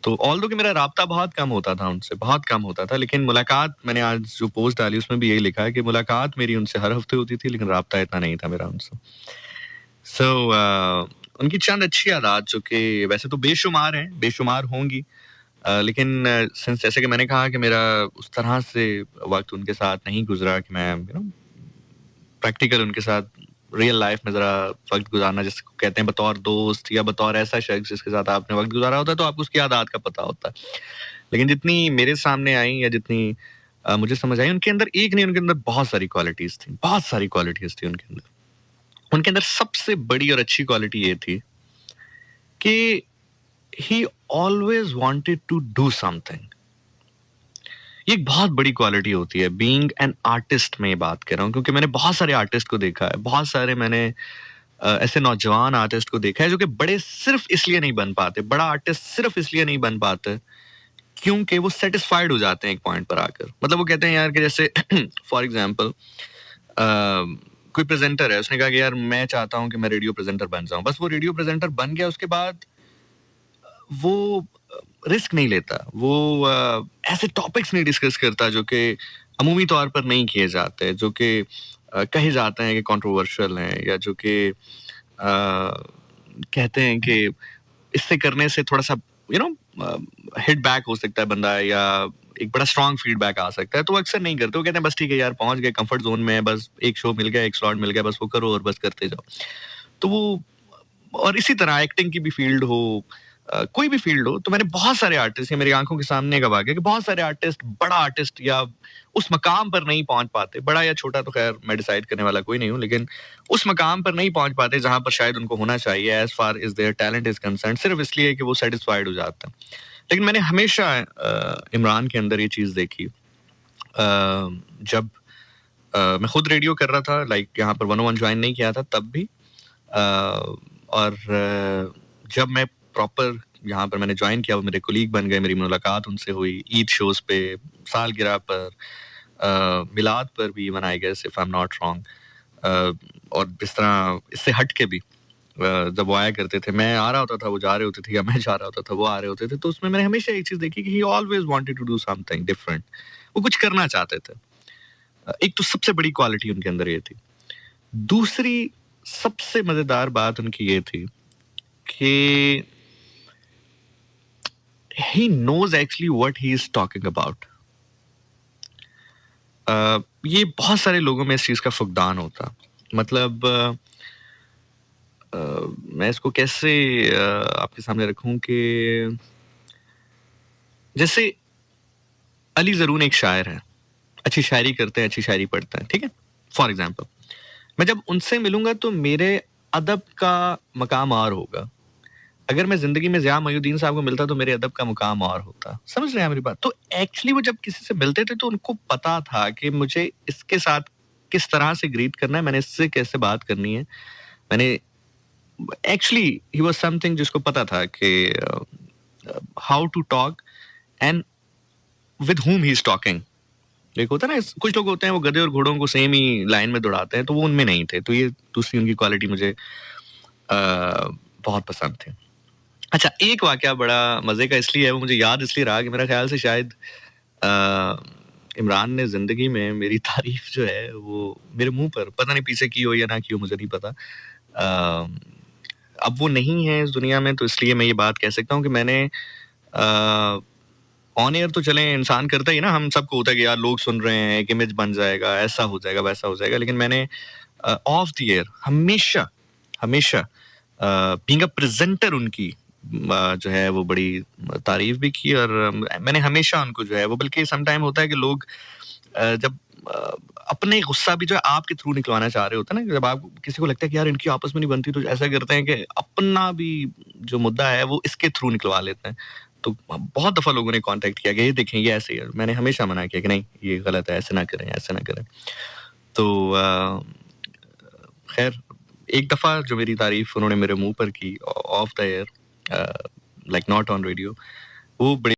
तो ऑल्दो कि मेरा राब्ता बहुत कम होता था उनसे, बहुत कम होता था, लेकिन मुलाकात मैंने आज जो पोस्ट डाली उसमें भी यही लिखा है कि मुलाकात मेरी उनसे हर हफ्ते होती थी, लेकिन राब्ता इतना नहीं था मेरा उनसे। सो उनकी चंद अच्छी आदत जो कि वैसे तो बेशुमार हैं, बेशुमार होंगी, लेकिन सिंस जैसे कि मैंने कहा कि मेरा उस तरह से वक्त उनके साथ नहीं गुजरा कि मैं प्रैक्टिकल उनके साथ रियल लाइफ में ज़रा वक्त गुजारना, जिसको कहते हैं बतौर दोस्त या बतौर ऐसा शख्स जिसके साथ आपने वक्त गुजारा होता है, तो आपको उसकी आदत का पता होता है। लेकिन जितनी मेरे सामने आई या जितनी मुझे समझ आई, उनके अंदर एक नहीं, उनके अंदर बहुत सारी क्वालिटीज़ थी, बहुत सारी क्वालिटीज़ थी उनके अंदर। उनके अंदर सबसे बड़ी और अच्छी क्वालिटी ये थी कि he always wanted to do something. ये एक बहुत बड़ी क्वालिटी होती है बीइंग एन आर्टिस्ट। में बात कर रहा हूँ क्योंकि मैंने बहुत सारे आर्टिस्ट को देखा है, बहुत सारे मैंने ऐसे नौजवान आर्टिस्ट को देखा है जो कि बड़े सिर्फ इसलिए नहीं बन पाते, बड़ा आर्टिस्ट सिर्फ इसलिए नहीं बन पाते क्योंकि वो सेटिस्फाइड हो जाते हैं एक पॉइंट पर आकर। मतलब वो कहते हैं यार कि जैसे फॉर एग्जांपल कोई प्रेजेंटर है, उसने कहा कि यार मैं चाहता हूँ कि मैं रेडियो प्रेजेंटर बन जाऊं। बस वो रेडियो प्रेजेंटर बन गया, उसके बाद वो रिस्क नहीं लेता, वो ऐसे टॉपिक्स नहीं डिस्कस करता जो कि अमूमी तौर पर नहीं किए जाते, जो कि कहे जाते हैं कि कंट्रोवर्शियल हैं, या जो कि कहते हैं कि इससे करने से थोड़ा सा हिट बैक हो सकता है बंदा, या एक बड़ा स्ट्रॉन्ग फीडबैक आ सकता है। तो वो अक्सर नहीं करते, वो कहते हैं बस ठीक है यार, पहुंच गए कंफर्ट जोन में, बस एक शो मिल गया, एक स्लॉट मिल गया, बस वो करो और बस करते जाओ। तो वो, और इसी तरह एक्टिंग की भी फील्ड हो, कोई भी फील्ड हो, तो मैंने बहुत सारे आर्टिस्ट, मेरी आंखों के सामने कब आ गया कि बहुत सारे आर्टिस्ट बड़ा आर्टिस्ट या उस मकाम पर नहीं पहुंच पाते। बड़ा या छोटा तो खैर मैं डिसाइड करने वाला कोई नहीं हूं, लेकिन उस मकाम पर नहीं पहुंच पाते जहां पर शायद उनको होना चाहिए as far is their talent is concern, सिर्फ इसलिए कि वो सेटिस्फाइड हो जाते हैं। लेकिन मैंने हमेशा इमरान के अंदर ये चीज देखी, जब मैं खुद रेडियो कर रहा था, लाइक यहाँ पर 101 ज्वाइन नहीं किया था तब भी, और जब मैं प्रॉपर यहाँ पर मैंने ज्वाइन किया, वो मेरे कोलीग बन गए, मेरी मुलाकात उनसे हुई ईद शोज पे, सालगिरह पर, मिलाद पर भी, even I guess if I am not wrong, और इस तरह इससे हट के भी जब वो आया करते थे, मैं आ रहा होता था, वो जा रहे होते थे, या मैं जा रहा होता था, वो आ रहे होते थे, तो उसमें मैंने हमेशा एक चीज देखी कि he always wanted to do something different. वो कुछ करना चाहते थे। एक तो सबसे बड़ी क्वालिटी उनके अंदर ये थी। दूसरी सबसे मजेदार बात उनकी ये थी कि he knows actually what he is talking about. ये बहुत सारे लोगों में इस चीज का फुकदान होता। मतलब मैं इसको कैसे आपके सामने रखूं कि जैसे अली ज़रून एक शायर है, अच्छी शायरी करते हैं, अच्छी शायरी पढ़ते हैं, ठीक है। फॉर एग्जाम्पल मैं जब उनसे मिलूंगा तो मेरे अदब का मकाम और होगा। अगर मैं जिंदगी में ज़िया मोइनुद्दीन साहब को मिलता तो मेरे अदब का मुकाम और होता। समझ रहे हैं मेरी बात? तो एक्चुअली वो जब किसी से मिलते थे तो उनको पता था कि मुझे इसके साथ किस तरह से ग्रीट करना है, मैंने इससे कैसे बात करनी है। मैंने एक्चुअली ही वाज समथिंग जिसको पता था कि how to talk and with whom he is talking. एक होता है ना, कुछ लोग होते हैं वो गधे और घोड़ों को सेम ही लाइन में दौड़ाते हैं, तो वो उनमें नहीं थे। तो ये दूसरी उनकी क्वालिटी मुझे बहुत पसंद थी। अच्छा, एक वाकया बड़ा मजे का इसलिए है, वो मुझे याद इसलिए रहा कि मेरा ख्याल से शायद इमरान ने जिंदगी में मेरी तारीफ जो है वो मेरे मुंह पर, पता नहीं पीछे की हो या ना की हो, मुझे नहीं पता। अब वो नहीं है इस दुनिया में, तो इसलिए मैं ये बात कह सकता हूँ कि मैंने ऑन एयर तो चले इंसान करता ही ना, हम सबको होता है कि यार लोग सुन रहे हैं, एक इमेज बन जाएगा, ऐसा हो जाएगा, वैसा हो जाएगा। लेकिन मैंने ऑफ द एयर हमेशा हमेशा बीइंग अ प्रेजेंटर उनकी जो है वो बड़ी तारीफ भी की, और मैंने हमेशा उनको जो है वो, बल्कि समटाइम होता है कि लोग जब अपने गुस्सा भी जो है आपके थ्रू निकलवाना चाह रहे होते हैं ना, जब आप किसी को लगता है कि यार इनकी आपस में नहीं बनती, तो ऐसा करते हैं कि अपना भी जो मुद्दा है वो इसके थ्रू निकलवा लेते हैं। तो बहुत दफ़ा लोगों ने कॉन्टैक्ट किया कि ये देखें ये ऐसे है। मैंने हमेशा मना किया कि नहीं ये गलत है, ऐसे ना करें, ऐसे ना करें। तो ख़ैर एक दफ़ा जो मेरी तारीफ़ उन्होंने मेरे मुँह पर की of the air, like not on radio, वो बड़ी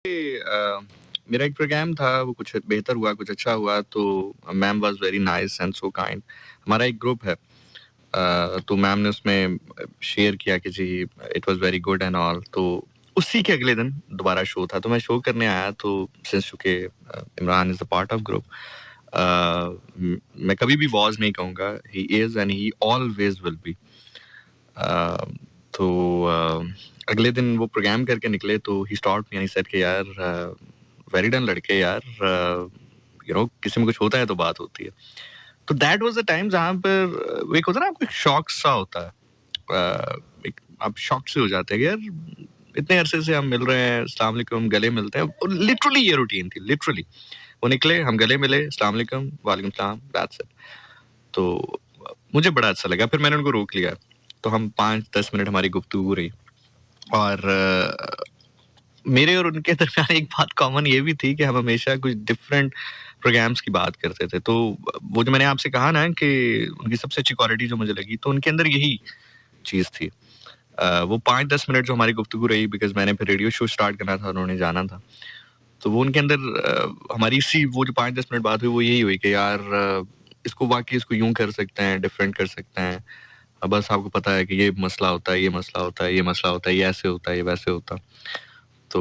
मेरा एक प्रोग्राम था, वो कुछ बेहतर हुआ, कुछ अच्छा हुआ, तो ma'am was very nice and so kind. हमारा एक ग्रुप है, तो मैम ने उसमें शेयर किया कि जी it was very good and all. तो उसी के अगले दिन दोबारा शो था, तो मैं शो करने आया, तो सिंस चूँकि Imran is a part of group, मैं कभी भी वाज़ नहीं कहूँगा, he is and he always will be. तो अगले दिन वो प्रोग्राम करके निकले, तो he stopped me and he said कि यार वेरी डन लड़के यार, किसी में कुछ होता है तो बात होती है। तो दैट वाज द टाइम जहाँ पर एक होता है ना, आपको एक शॉक सा होता है, एक आप शॉक से हो जाते हैं कि यार इतने अरसे से हम मिल रहे हैं, अस्सलाम वालेकुम, गले मिलते हैं, और लिटरली ये रूटीन थी, लिटरली वो निकले, हम गले मिले, अस्सलाम वालेकुम, वालेकुम सलाम, दैट्स इट। तो मुझे बड़ा अच्छा लगा, फिर मैंने उनको रोक लिया, तो हम 5-10 मिनट हमारी गुफ्तगू रही, और मेरे और उनके दरमियान एक बात कॉमन ये भी थी कि हम हमेशा कुछ डिफरेंट प्रोग्राम्स की बात करते थे। तो वो जो मैंने आपसे कहा ना कि उनकी सबसे अच्छी क्वालिटी जो मुझे लगी, तो उनके अंदर यही चीज़ थी। वो 5-10 मिनट जो हमारी गुफ्तगू रही, बिकॉज़ मैंने फिर रेडियो शो स्टार्ट करना था, उन्होंने जाना था। तो वो उनके अंदर हमारी वो जो 5-10 मिनट बात हुई, वो यही हुई कि यार इसको वाक़ई इसको यूँ कर सकते हैं, डिफरेंट कर सकते हैं। बस आपको पता है कि ये मसला होता है, ये मसला होता है, ये मसला होता है, ये ऐसे होता है, ये वैसे होता है। तो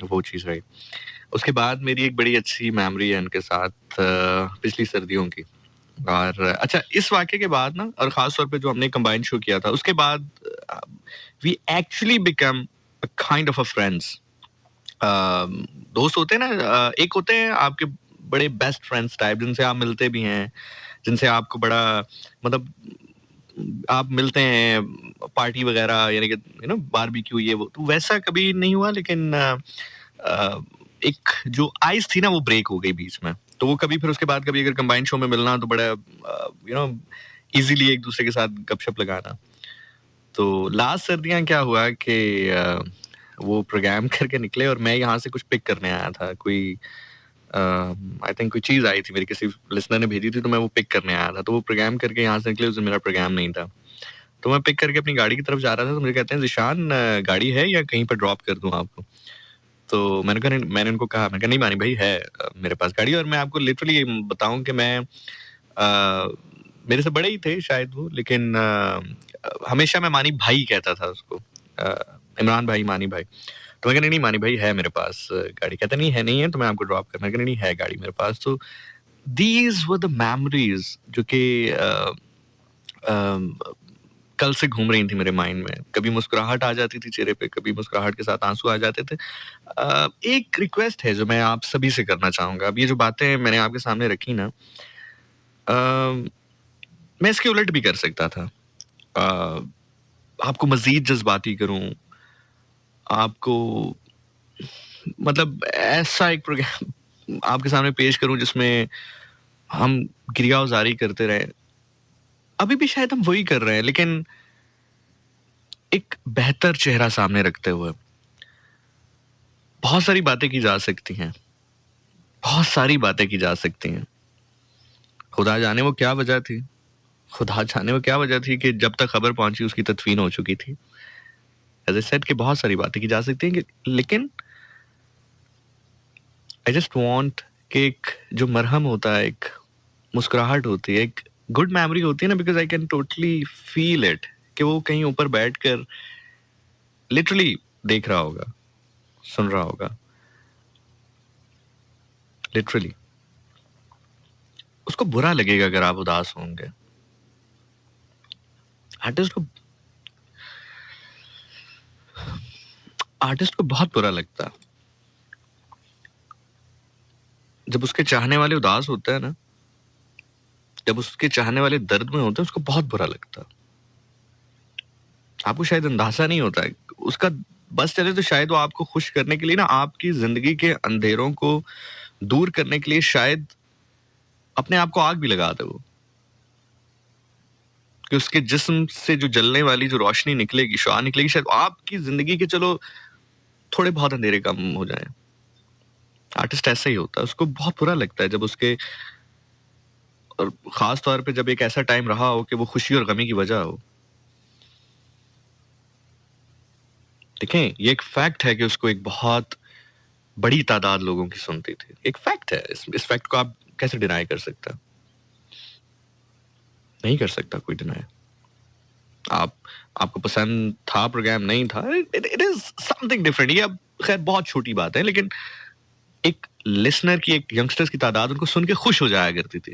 वो चीज़ रही। उसके बाद मेरी एक बड़ी अच्छी मेमोरी है उनके साथ, पिछली सर्दियों की। और अच्छा, इस वाक़ये के बाद ना, और ख़ास तौर पे जो हमने कंबाइंड शो किया था, उसके बाद we actually become a kind of a friends. दोस्त होते हैं ना, एक होते हैं आपके बड़े बेस्ट फ्रेंड्स टाइप, जिनसे आप मिलते भी हैं, जिनसे आपको बड़ा, मतलब आप मिलते हैं पार्टी वगैरह, यानी कि बारबेक्यू ये वो, तो वैसा कभी नहीं हुआ, लेकिन एक जो आइस थी ना, वो ब्रेक हो गई बीच में। तो वो कभी फिर उसके बाद कभी अगर कंबाइंड शो में मिलना, तो बड़ा इजीली एक दूसरे के साथ गपशप लगाना। तो लास्ट सर्दियाँ क्या हुआ कि वो प्रोग्राम करके निकले, और मैं यहाँ से कुछ पिक करने आया था, कोई आई थिंक कोई चीज़ आई थी, मेरी किसी लिसनर ने भेजी थी, तो मैं वो पिक करने आया था। तो वो प्रोग्राम करके यहाँ से निकले, उस दिन मेरा प्रोग्राम नहीं था। तो मैं पिक करके अपनी गाड़ी की तरफ जा रहा था, तो मुझे कहते हैं, ज़ीशान गाड़ी है या कहीं पर ड्रॉप कर दूँ आपको? तो मैंने उनको कहा, मैंने कहा नहीं मानी भाई, है मेरे पास गाड़ी। और मैं आपको लिटरली बताऊँ कि मैं मेरे से बड़े ही थे शायद वो, लेकिन हमेशा मैं मानी भाई कहता था उसको, इमरान भाई, मानी भाई। तो मैं कहा नहीं मानी भाई, है मेरे पास गाड़ी। कहता नहीं है, नहीं है तो मैं आपको ड्रॉप कर, मैं कहा नहीं है गाड़ी मेरे पास। तो दीज वर द मेमोरीज जो कि कल से घूम रही थी मेरे माइंड में। कभी मुस्कुराहट आ जाती थी चेहरे पे, कभी मुस्कुराहट के साथ आंसू आ जाते थे। एक रिक्वेस्ट है जो मैं आप सभी से करना चाहूंगा। अब ये जो बातें मैंने आपके सामने रखी ना, मैं इसके उलट भी कर सकता था। आपको मजीद जज्बाती करूं, आपको मतलब ऐसा एक प्रोग्राम आपके सामने पेश करूं जिसमें हम गिरियावजारी करते रहे। अभी भी शायद हम वही कर रहे हैं, लेकिन एक बेहतर चेहरा सामने रखते हुए। बहुत सारी बातें की जा सकती हैं, बहुत सारी बातें की जा सकती हैं। खुदा जाने वो क्या वजह थी, खुदा जाने वो क्या वजह थी कि जब तक खबर पहुंची उसकी तदफीन हो चुकी थी। एज आई सेड कि बहुत सारी बातें की जा सकती हैं, लेकिन आई जस्ट वांट कि एक जो मरहम होता है, एक मुस्कुराहट होती है, एक गुड मेमोरी होती है ना, because I can totally feel it, कि वो कहीं ऊपर बैठकर लिटरली देख रहा होगा, सुन रहा होगा, लिटरली उसको बुरा लगेगा अगर आप उदास होंगे। आर्टिस्ट को आर्टिस्ट को बहुत बुरा लगता है जब उसके चाहने वाले उदास होते हैं ना, जब उसके चाहने वाले दर्द में होते हैं, उसको बहुत बुरा लगता है। आपको शायद अंदाजा नहीं होता है उसका। बस चले तो शायद वो आपको खुश करने के लिए ना, आपकी जिंदगी के अंधेरों को दूर करने के लिए शायद अपने आप को आग भी लगा दे वो, कि उसके जिस्म से जो जलने वाली जो रोशनी निकलेगी, शुआ निकलेगी, शायद आपकी जिंदगी के चलो थोड़े बहुत अंधेरे कम हो जाए। आर्टिस्ट ऐसा ही होता है, उसको बहुत बुरा लगता है जब उसके, और खास तौर पे जब एक ऐसा टाइम रहा हो कि वो खुशी और गमी की वजह हो। देखें, ये एक फैक्ट है कि उसको एक बहुत बड़ी तादाद लोगों की सुनती थी। एक फैक्ट है, इस फैक्ट को आप कैसे डिनाई कर सकता? नहीं कर सकता कोई डिनाई। आपको पसंद था प्रोग्राम, नहीं था, इट इज समथिंग डिफरेंट। ये अब खैर बहुत छोटी बात है, लेकिन एक लिसनर की, एक यंगस्टर्स की तादाद उनको सुन के खुश हो जाया करती थी।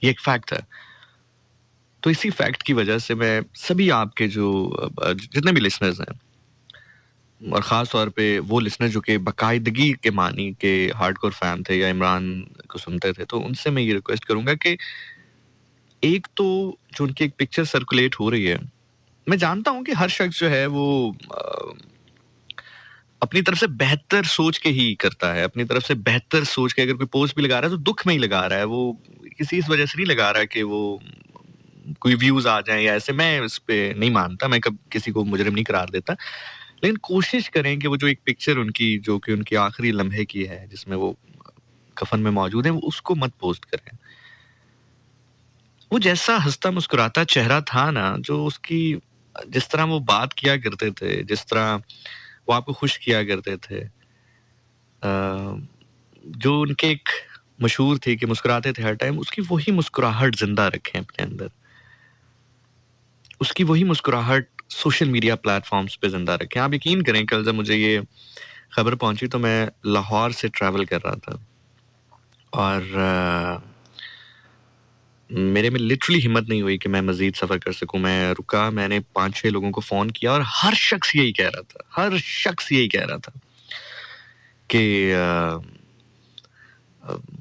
ये एक फैक्ट है। तो इसी फैक्ट की वजह से मैं सभी आपके जो जितने भी लिसनर्स हैं, और ख़ास तौर पे वो लिसनर जो कि बाकायदगी के मानी के हार्डकोर फैन थे या इमरान को सुनते थे, तो उनसे मैं ये रिक्वेस्ट करूँगा कि एक तो जो उनकी एक पिक्चर सर्कुलेट हो रही है, मैं जानता हूँ कि हर शख्स जो है वो अपनी तरफ से बेहतर सोच के ही करता है, अपनी तरफ से बेहतर सोच के अगर कोई पोस्ट भी लगा रहा है तो दुख में ही लगा रहा है, वो किसी इस वजह से नहीं लगा रहा है कि वो कोई व्यूज आ जाएं या ऐसे। मैं इस पे नहीं मानता, मैं कब किसी को मुजरिम नहीं करार देता, लेकिन कोशिश करें कि वो जो एक पिक्चर उनकी, जो कि उनकी आखिरी लम्हे की है जिसमें वो कफन में मौजूद है, वो उसको मत पोस्ट करें। वो जैसा हंसता मुस्कुराता चेहरा था ना, जो उसकी जिस तरह वो बात किया करते थे, जिस तरह वो आपको खुश किया करते थे, जो उनके एक मशहूर थी कि मुस्कुराते थे हर टाइम, उसकी वही मुस्कुराहट जिंदा रखें अपने अंदर, उसकी वही मुस्कुराहट सोशल मीडिया प्लेटफॉर्म्स पे जिंदा रखें। आप यकीन करें, कल जब मुझे ये खबर पहुंची तो मैं लाहौर से ट्रैवल कर रहा था और मेरे में लिटरली हिम्मत नहीं हुई कि मैं मजीद सफ़र कर सकूं। मैं रुका, मैंने 5-6 लोगों को फ़ोन किया और हर शख्स यही कह रहा था कि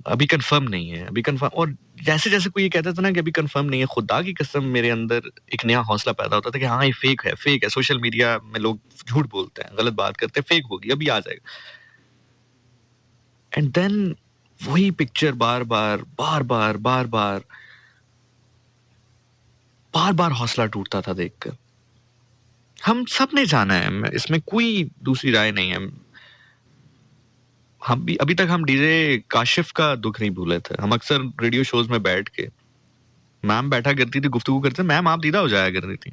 अभी कंफर्म नहीं है, अभी कंफर्म। और जैसे-जैसे कोई ये कहता था ना कि अभी कंफर्म नहीं है, खुदा की कसम मेरे अंदर एक नया हौसला पैदा होता था कि हाँ, ये फेक है। सोशल मीडिया में लोग झूठ बोलते हैं, गलत बात करते हैं, फेक होगी, अभी आ जाएगा। एंड देन वही पिक्चर बार-बार हौसला टूटता था देखकर। हम सब ने जाना है, इसमें कोई दूसरी राय नहीं है। हम भी अभी तक हम डीजे काशिफ का दुख नहीं भूले थे। हम अक्सर रेडियो शोज में बैठ के, मैम बैठा करती थी, गुफ्तगू करते थे, मैम आप दीदा हो जाया करती थी,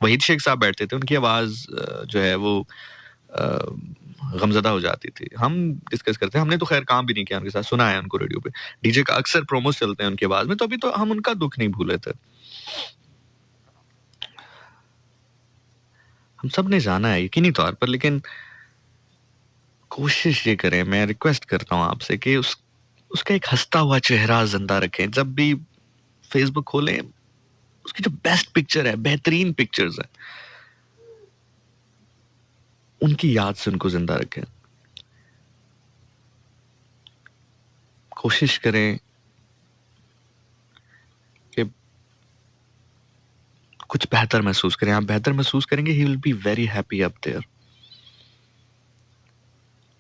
वहीद शेख साहब बैठते थे, उनकी आवाज जो है वो गमजदा हो जाती थी। हम डिस्कस करते हैं, हमने तो खैर काम भी नहीं किया उनके साथ, सुना है उनको रेडियो पे, डीजे का अक्सर प्रोमोस चलते हैं उनकी आवाज में, तो अभी तो हम उनका दुख नहीं भूले थे। हम सब ने जाना है यकीनी तौर पर, लेकिन कोशिश ये करें, मैं रिक्वेस्ट करता हूँ आपसे कि उसका एक हंसता हुआ चेहरा जिंदा रखें। जब भी फेसबुक खोलें, उसकी जो बेस्ट पिक्चर है, बेहतरीन पिक्चर्स है, उनकी याद से उनको जिंदा रखें। कोशिश करें कि कुछ बेहतर महसूस करें। आप बेहतर महसूस करेंगे, he will be very happy up there.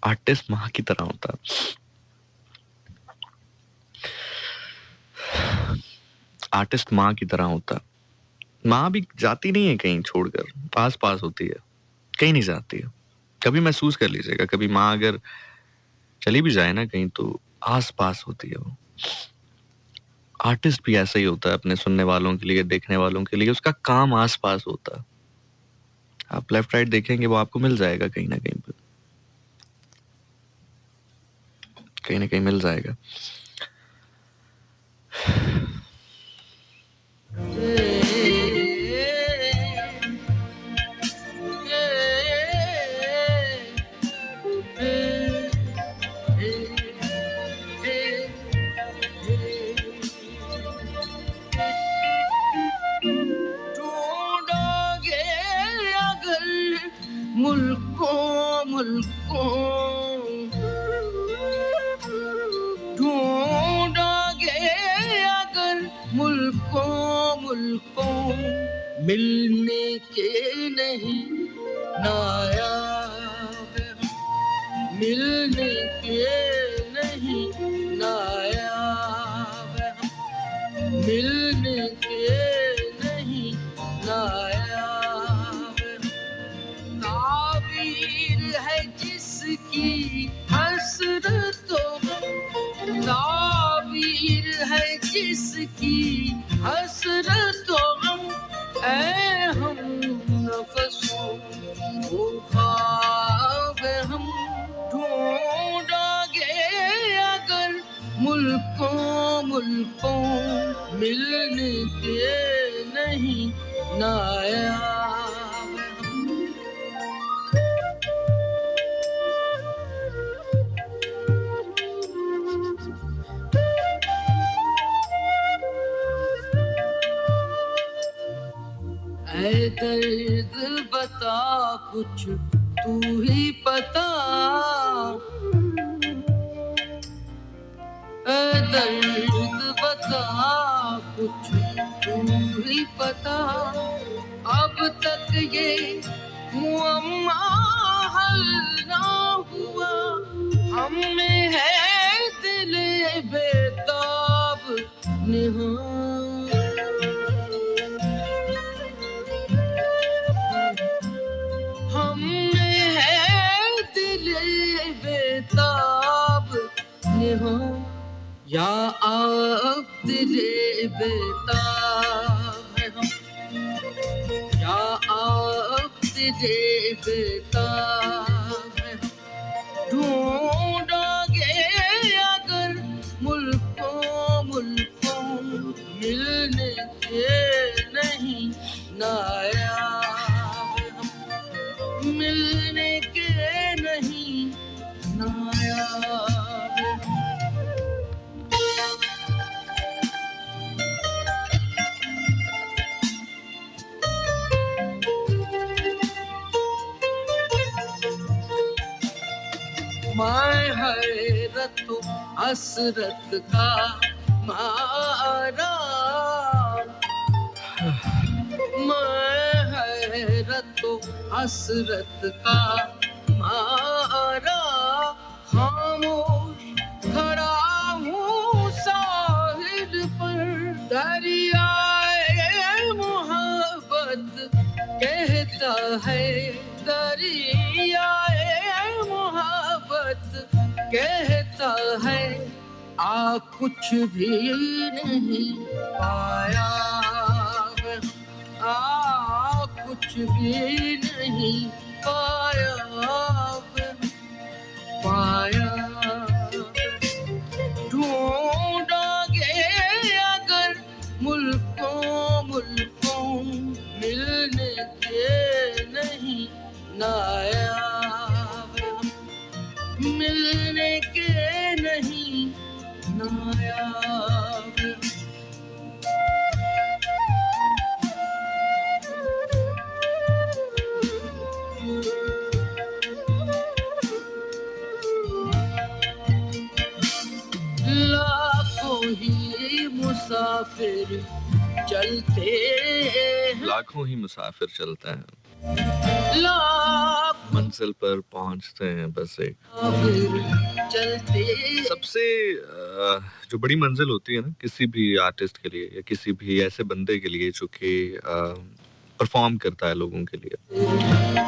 Artist माँ की तरह होता, आर्टिस्ट माँ की तरह होता। माँ भी जाती नहीं है कहीं छोड़कर, पास पास होती है, कहीं नहीं जाती है। कभी महसूस कर लीजिएगा, कभी माँ अगर चली भी जाए ना कहीं, तो आस पास होती है वो। आर्टिस्ट भी ऐसा ही होता है अपने सुनने वालों के लिए, देखने वालों के लिए, उसका काम आस पास होता है। आप लेफ्ट राइट देखेंगे, वो आपको मिल जाएगा कहीं ना कहीं पर, कहीं ना कहीं मिल जाएगा। मिलने के नहीं नायाब, मिलने के नहीं नायाब, मिलने के नहीं नायाब। ताबीर है जिसकी हसरतों, ताबीर है जिसकी हसरतों, ऐ हम नफसों वो ख्वाब हम ढूंढ मिलने के नहीं नायाब हम। ऐ दर्द बता कुछ तू ही पता, ऐ दर्द बता कुछ तू ही पता। अब तक ये मुअम्मा हल ना हुआ, हम में है दिल बेताब निहाल। हम में है दिल बेताब निहाल, या आप दिले बेताब है हम, या आप दिले बेताब है हम। ढूंढोगे अगर मुल्कों मुल्कों, मिलने के नहीं नायाब हम, मिलने के नहीं नायाब। मैं हैरत हसरत का मारा, मैं हैरत हसरत का मारा। खामोश खड़ा हूँ साहिल पर, दरियाए मोहब्बत कहता है, दरियाए मोहब्बत कहता है। आ कुछ भी नहीं पाया, आ कुछ भी नहीं पाया, पाया। ढूंढोगे अगर मुल्कों मुल्कों, मिलने के नहीं नायाब हम, मिलने के नहीं नायाब। लाखों ही मुसाफिर चलते हैं, लाखों ही मुसाफिर चलते हैं, लाख मंजिल पर पहुंचते हैं बस एक। चलते। सबसे जो बड़ी मंजिल होती है ना किसी भी आर्टिस्ट के लिए या किसी भी ऐसे बंदे के लिए जो कि परफॉर्म करता है लोगों के लिए,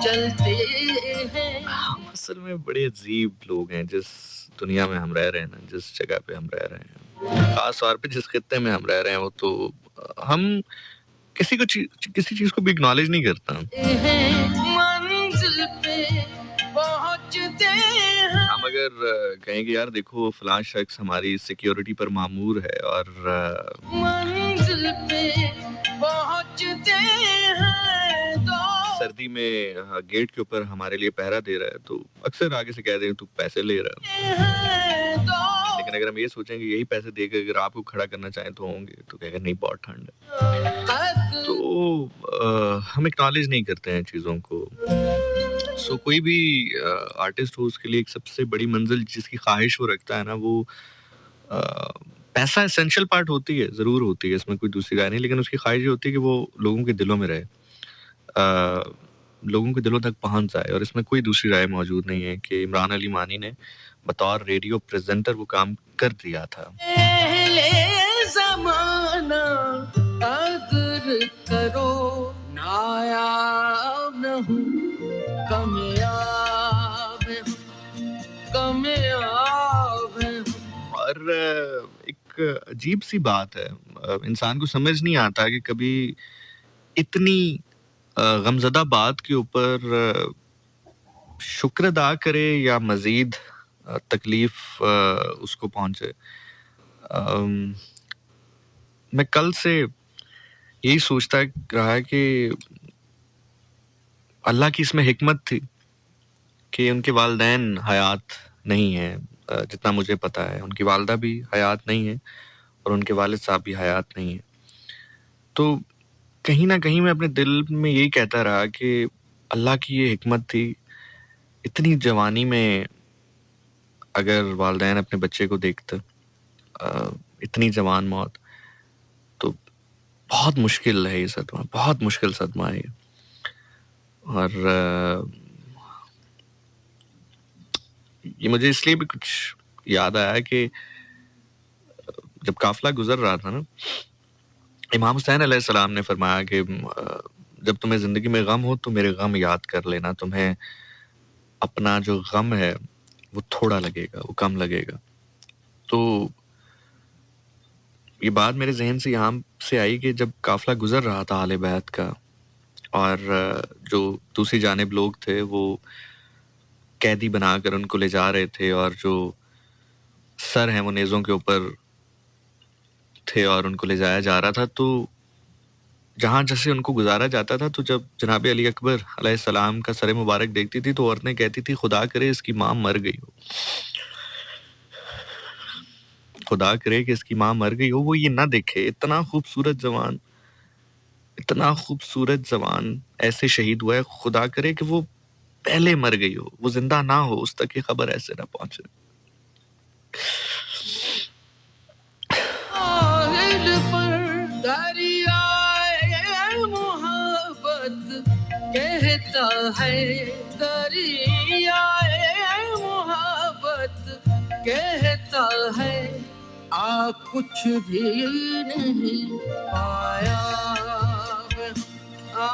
चलते हैं। हम असल में बड़े अजीब लोग हैं जिस दुनिया में हम रह रहे हैं ना, जिस जगह पे हम रह रहे हैं, खास तौर पे जिस खित्ते में हम रह रहे हैं, वो तो हम किसी चीज को भी एक्नॉलेज नहीं करता। मंजिल पे पहुंचते हैं। हम अगर कहें कि यार देखो फलां शख्स हमारी सिक्योरिटी पर मामूर है और मंजिल पे पहुंचते हैं तो सर्दी में गेट के ऊपर हमारे लिए पहरा दे रहा है, तो अक्सर आगे से कह दें तू पैसे ले रहा है। लेकिन अगर हम ये सोचें कि यही पैसे देकर अगर आपको खड़ा करना चाहें तो होंगे, तो कहेंगे नहीं बहुत ठंड है। तो हम एक्नॉलेज नहीं करते हैं चीज़ों को। सो कोई भी आर्टिस्ट हो उसके लिए एक सबसे बड़ी मंजिल जिसकी ख्वाहिश वो रखता है ना, वो पैसा एसेंशियल पार्ट होती है, ज़रूर होती है, इसमें कोई दूसरी राय नहीं, लेकिन उसकी ख्वाहिश ये होती है कि वो लोगों के दिलों में रहे, लोगों के दिलों तक पहुंच जाए। और इसमें कोई दूसरी राय मौजूद नहीं है कि इमरान अली मानी ने बतौर रेडियो प्रेजेंटर वो काम कर दिया था। पहले ज़माना कदर करो, नायाब न हूँ, कामयाब हूँ, कामयाब हूँ। और एक अजीब सी बात है, इंसान को समझ नहीं आता कि कभी इतनी गमज़दा बात के ऊपर शुक्र अदा करे या मज़ीद तकलीफ उसको पहुंचे। मैं कल से यही सोचता रहा कि अल्लाह की इसमें हिकमत थी कि उनके वालिदैन हयात नहीं हैं, जितना मुझे पता है। उनकी वालिदा भी हयात नहीं है और उनके वालिद साहब भी हयात नहीं हैं। तो कहीं न कहीं मैं अपने दिल में यही कहता रहा कि अल्लाह की ये हिकमत थी, इतनी जवानी में अगर वालिदैन अपने बच्चे को देखते, इतनी जवान मौत, तो बहुत मुश्किल है ये सदमा, बहुत मुश्किल सदमा है ये। और ये मुझे इसलिए भी कुछ याद आया कि जब काफ़िला गुज़र रहा था ना, इमाम हुसैन अलैहिस्सलाम ने फरमाया कि जब तुम्हें ज़िंदगी में गम हो तो मेरे गम याद कर लेना, तुम्हें अपना जो गम है वो थोड़ा लगेगा, वो कम लगेगा। तो ये बात मेरे ज़हन से यहाँ से आई कि जब काफ़िला गुज़र रहा था आले बैत का और जो दूसरी जानिब लोग थे वो कैदी बनाकर उनको ले जा रहे थे और जो सर हैं वो नेज़ों के ऊपर थे और उनको ले जाया जा रहा था, तो जहाँ जैसे उनको गुज़ारा जाता था, तो जब जनाब अली अकबर अलैहिस्सलाम का सर मुबारक देखती थी तो औरतें कहती थी, खुदा करे इसकी माँ मर गई हो, खुदा करे कि इसकी माँ मर गई हो, वो ये ना देखे। इतना खूबसूरत जवान ऐसे शहीद हुआ है, खुदा करे कि वो पहले मर गई हो, वो जिंदा ना हो, उस तक ये खबर ऐसे ना पहुंचे। साहिल पर दरियाए मोहब्बत कहता है, दरियाए मोहब्बत कहता है, आ कुछ भी नहीं पाया, आ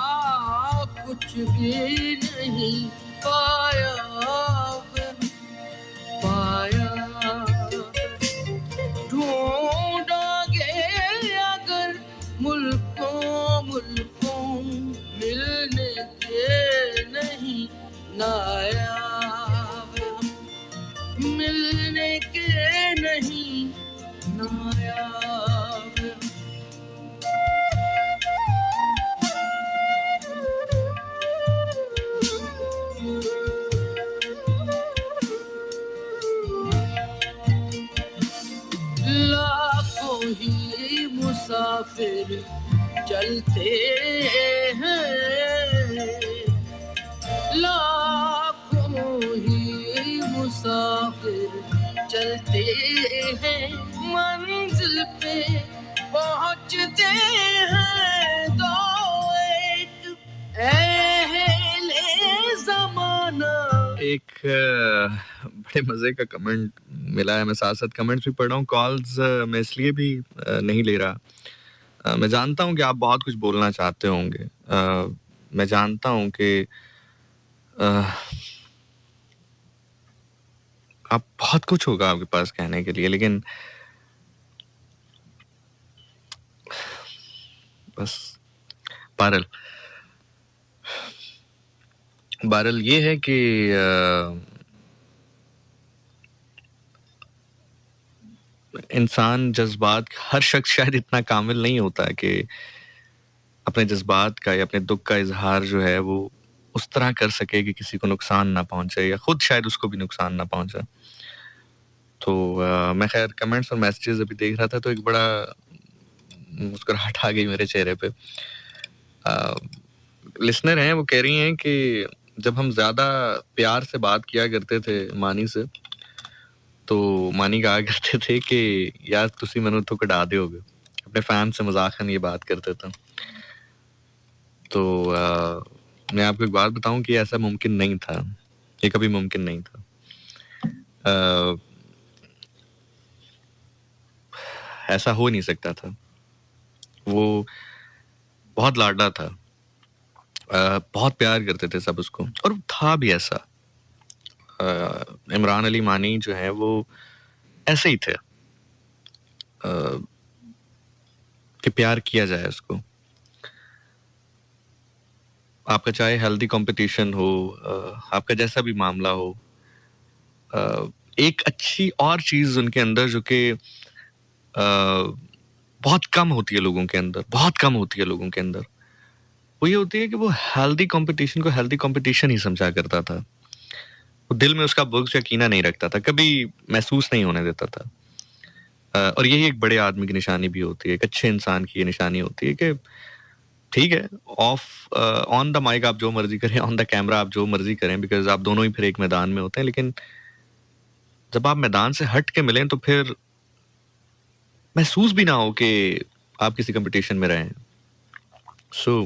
कुछ भी नहीं पाया, पाया। ढूंढोगे अगर मुल्कों मुल्कों, मिलने के नहीं नायाब, मिलने के नहीं नायाब। लाखों ही मुसाफिर चलते हैं, लाखों ही मुसाफिर चलते हैं, मंजिल पे पहुंचते हैं, दो एक अहले ज़माना। एक बड़े मज़े का कमेंट मिला है, मैं साथ-साथ कमेंट्स भी पढ़ रहा हूँ, कॉल्स मैं इसलिए भी नहीं ले रहा। मैं जानता हूँ कि आप बहुत कुछ बोलना चाहते होंगे। मैं जानता हूँ कि आप बहुत कुछ होगा आपके पास कहने के लिए, लेकिन बस बहरहाल ये है कि इंसान जज़्बात, हर शख्स शायद इतना कामिल नहीं होता है कि अपने जज़्बात का या अपने दुःख का इज़हार जो है वो उस तरह कर सके कि किसी को नुकसान ना पहुँचे या खुद शायद उसको भी नुकसान ना पहुँचे। तो मैं खैर कमेंट्स और मैसेजेस अभी देख रहा था तो एक बड़ा मुस्कुराहट आ गई मेरे चेहरे पे। लिसनर हैं, वो कह रही हैं कि जब हम ज़्यादा प्यार से बात किया करते थे मानी से, तो मानी कहा करते थे कि यार तुसी मैनू तो कढ़ा दोगे। अपने फैन से मजाकन ये बात करते थे। तो मैं आपको एक बात बताऊं कि ऐसा मुमकिन नहीं था, ये कभी मुमकिन नहीं था। ऐसा हो नहीं सकता था। वो बहुत लाडला था, बहुत प्यार करते थे सब उसको, और था भी ऐसा। इमरान अली मानी जो है वो ऐसे ही थे कि प्यार किया जाए उसको। आपका चाहे हेल्दी कंपटीशन हो, आपका जैसा भी मामला हो, एक अच्छी और चीज़ उनके अंदर जो कि बहुत कम होती है लोगों के अंदर, बहुत कम होती है लोगों के अंदर। वो ये होती है कि वो हेल्दी कंपटीशन को हेल्दी कंपटीशन ही समझा करता था। वो दिल में उसका बुग़्ज़ या कीना नहीं रखता था, कभी महसूस नहीं होने देता था। और यही एक बड़े आदमी की निशानी भी होती है, एक अच्छे इंसान की ये निशानी होती है कि ठीक है, ऑन द माइक आप जो मर्ज़ी करें, ऑन द कैमरा आप जो मर्ज़ी करें, बिकॉज़ आप दोनों ही फिर एक मैदान में होते हैं, लेकिन जब आप मैदान से हट के मिलें तो फिर महसूस भी ना हो कि आप किसी कॉम्पिटिशन में रहें। सो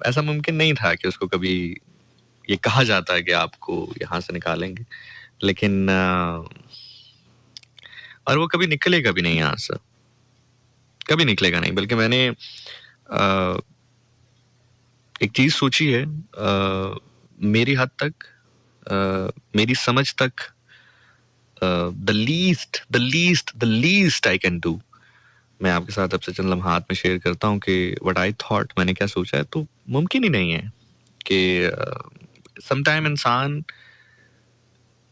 ऐसा मुमकिन नहीं था कि उसको कभी ये कहा जाता है कि आपको यहाँ से निकालेंगे, लेकिन और वो कभी निकलेगा भी नहीं यहाँ से, कभी निकलेगा नहीं। बल्कि मैंने एक चीज़ सोची है, मेरी हद तक, मेरी समझ तक, the least I can do, मैं आपके साथ अब से चंद लम्हात में शेयर करता हूँ कि व्हाट आई थॉट, मैंने क्या सोचा है। तो मुमकिन ही नहीं है कि समटाइम इंसान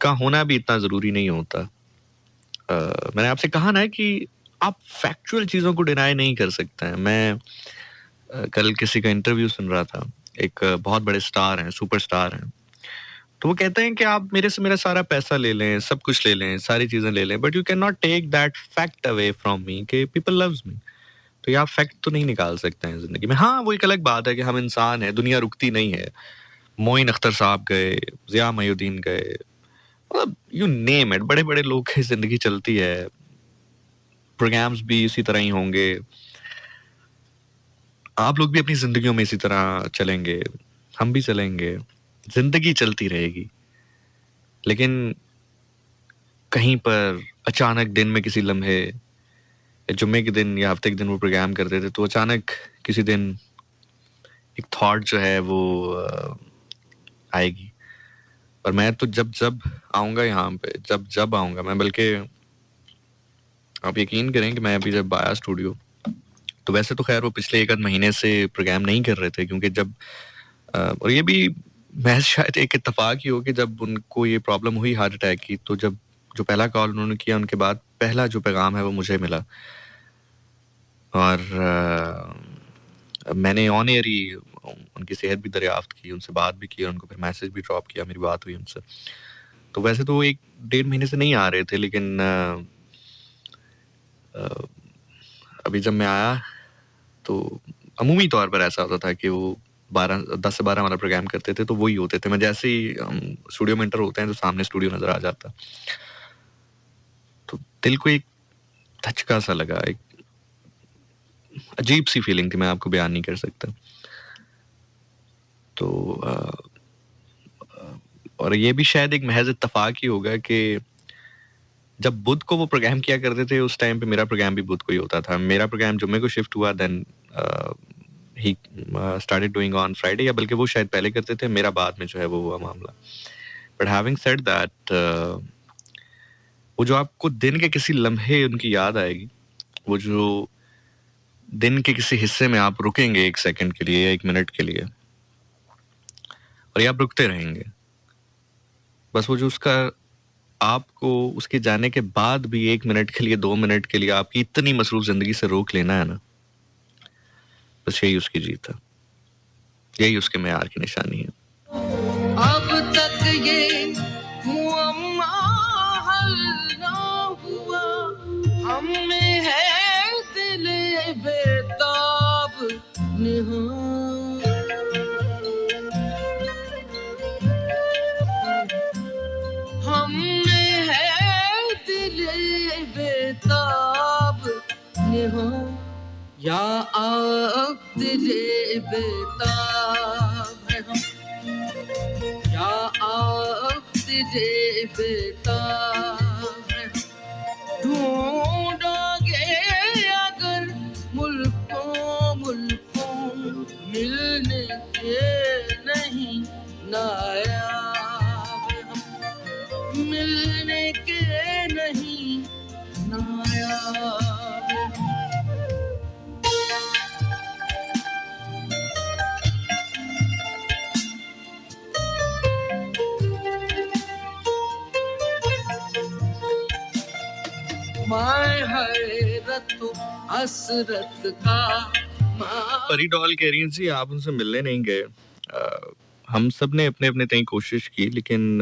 का होना भी इतना ज़रूरी नहीं होता। मैंने आपसे कहा ना कि आप फैक्चुअल चीज़ों को डिनाई नहीं कर सकते हैं। मैं कल किसी का इंटरव्यू सुन रहा था, एक बहुत बड़े स्टार हैं, सुपरस्टार हैं। तो वो कहते हैं कि आप मेरे से मेरा सारा पैसा ले लें, सब कुछ ले लें, सारी चीज़ें ले लें, but you can not take that fact away from me कि पीपल लव्स मी। तो ये आप फैक्ट तो नहीं निकाल सकते हैं ज़िंदगी में। हाँ, वो एक अलग बात है कि हम इंसान हैं, दुनिया रुकती नहीं है। मोइन अख्तर साहब गए, ज़िया मोइनुद्दीन गए, मतलब यू नेम इट, बड़े-बड़े लोग की ज़िंदगी चलती है। प्रोग्राम्स भी इसी तरह ही होंगे। आप लोग भी अपनी ज़िंदगियों में इसी तरह चलेंगे, हम भी चलेंगे, ज़िंदगी चलती रहेगी। लेकिन कहीं पर अचानक दिन में किसी लम्हे, जुम्मे के दिन या हफ्ते के दिन वो प्रोग्राम करते थे, तो अचानक किसी दिन एक थॉट जो है वो आएगी। और मैं तो जब आऊँगा यहाँ पे, जब आऊँगा मैं, बल्कि आप यकीन करें कि मैं अभी जब आया स्टूडियो, तो वैसे तो खैर वो पिछले 1 आध महीने से प्रोग्राम नहीं कर रहे थे, क्योंकि जब और ये भी महज़ शायद एक इत्तेफ़ाक ही हो कि जब उनको ये प्रॉब्लम हुई हार्ट अटैक की, तो जब जो पहला कॉल उन्होंने किया, उनके बाद पहला जो पैगाम है वो मुझे मिला। और मैंने ऑन एयर ही उनकी सेहत भी दरियाफ़्त की, उनसे बात भी की और उनको फिर मैसेज भी ड्रॉप किया, मेरी बात हुई उनसे। तो वैसे तो वो 1 डेढ़ महीने से नहीं आ रहे थे, लेकिन अभी जब मैं आया तो अमूमी तौर पर ऐसा होता था कि वो 10 से 12 वाला प्रोग्राम करते थे, तो वही होते थे। मैं जैसे ही हम स्टूडियो में एंटर होते हैं तो सामने स्टूडियो नज़र आ जाता। तो दिल को एक धचका सा लगा, एक अजीब सी फीलिंग थी, मैं आपको बयान नहीं कर सकता। तो और ये भी शायद एक महज़ इत्तेफ़ाक ही होगा कि जब बुध को वो प्रोग्राम किया करते थे, उस टाइम पे मेरा प्रोग्राम भी बुध को ही होता था। मेरा प्रोग्राम जुम्मे को शिफ्ट हुआ, then he started doing on Friday, या बल्कि वो शायद पहले करते थे, मेरा बाद में जो है वो हुआ मामला। बट हैविंग सेड दैट, वो जो आपको दिन के किसी लम्हे उनकी याद आएगी, वो जो दिन के किसी हिस्से में आप रुकेंगे 1 सेकंड के लिए या 1 मिनट के लिए, और ये आप रुकते रहेंगे। बस वो जो उसका आपको उसके जाने के बाद भी 1 मिनट के लिए, 2 मिनट के लिए आपकी इतनी मसरूफ़ ज़िंदगी से रोक लेना है ना, बस यही उसकी जीत है, यही उसके मेयार की निशानी है। अब तक ये मुअम्मा हल ना हुआ, हम में है दिल बेताब निहां। हम में है दिल बेताब निहां, या आप दिल बेताब है हम, या आप दिल बेताब है हम। ढूंढोगे अगर मुल्कों मुल्कों, मिलने के नहीं नायाब है हम, मिलने के नहीं नायाब है हम। मैं हैरत हसरत का परी डॉल कह रही हैं जी आप उनसे मिलने नहीं गए। हम सब ने अपने अपने तय कोशिश की लेकिन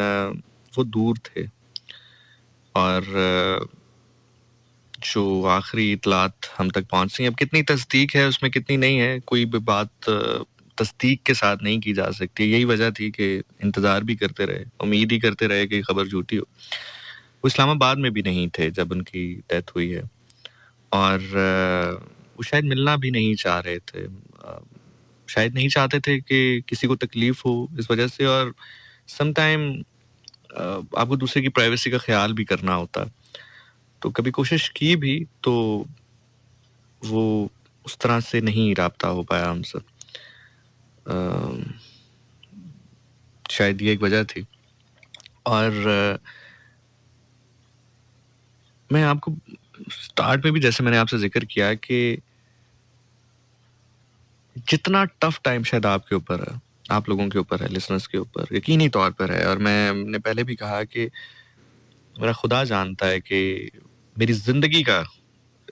वो दूर थे और जो आखिरी इतलात हम तक पहुंची अब कितनी तस्दीक है उसमें कितनी नहीं है कोई भी बात तस्दीक के साथ नहीं की जा सकती। यही वजह थी कि इंतज़ार भी करते रहे, उम्मीद ही करते रहे कि खबर झूठी हो। वो इस्लामाबाद में भी नहीं थे जब उनकी डेथ हुई है और वो शायद मिलना भी नहीं चाह रहे थे। शायद नहीं चाहते थे कि किसी को तकलीफ हो इस वजह से और सम टाइम आपको दूसरे की प्राइवेसी का ख्याल भी करना होता है। तो कभी कोशिश की भी तो वो उस तरह से नहीं राब्ता हो पाया हमसे। शायद ये एक वजह थी और मैं आपको स्टार्ट में भी जैसे मैंने आपसे जिक्र किया कि जितना टफ टाइम शायद आपके ऊपर है, आप लोगों के ऊपर है, लिसनर्स के ऊपर यकीनी तौर पर है और मैंने पहले भी कहा कि मेरा खुदा जानता है कि मेरी ज़िंदगी का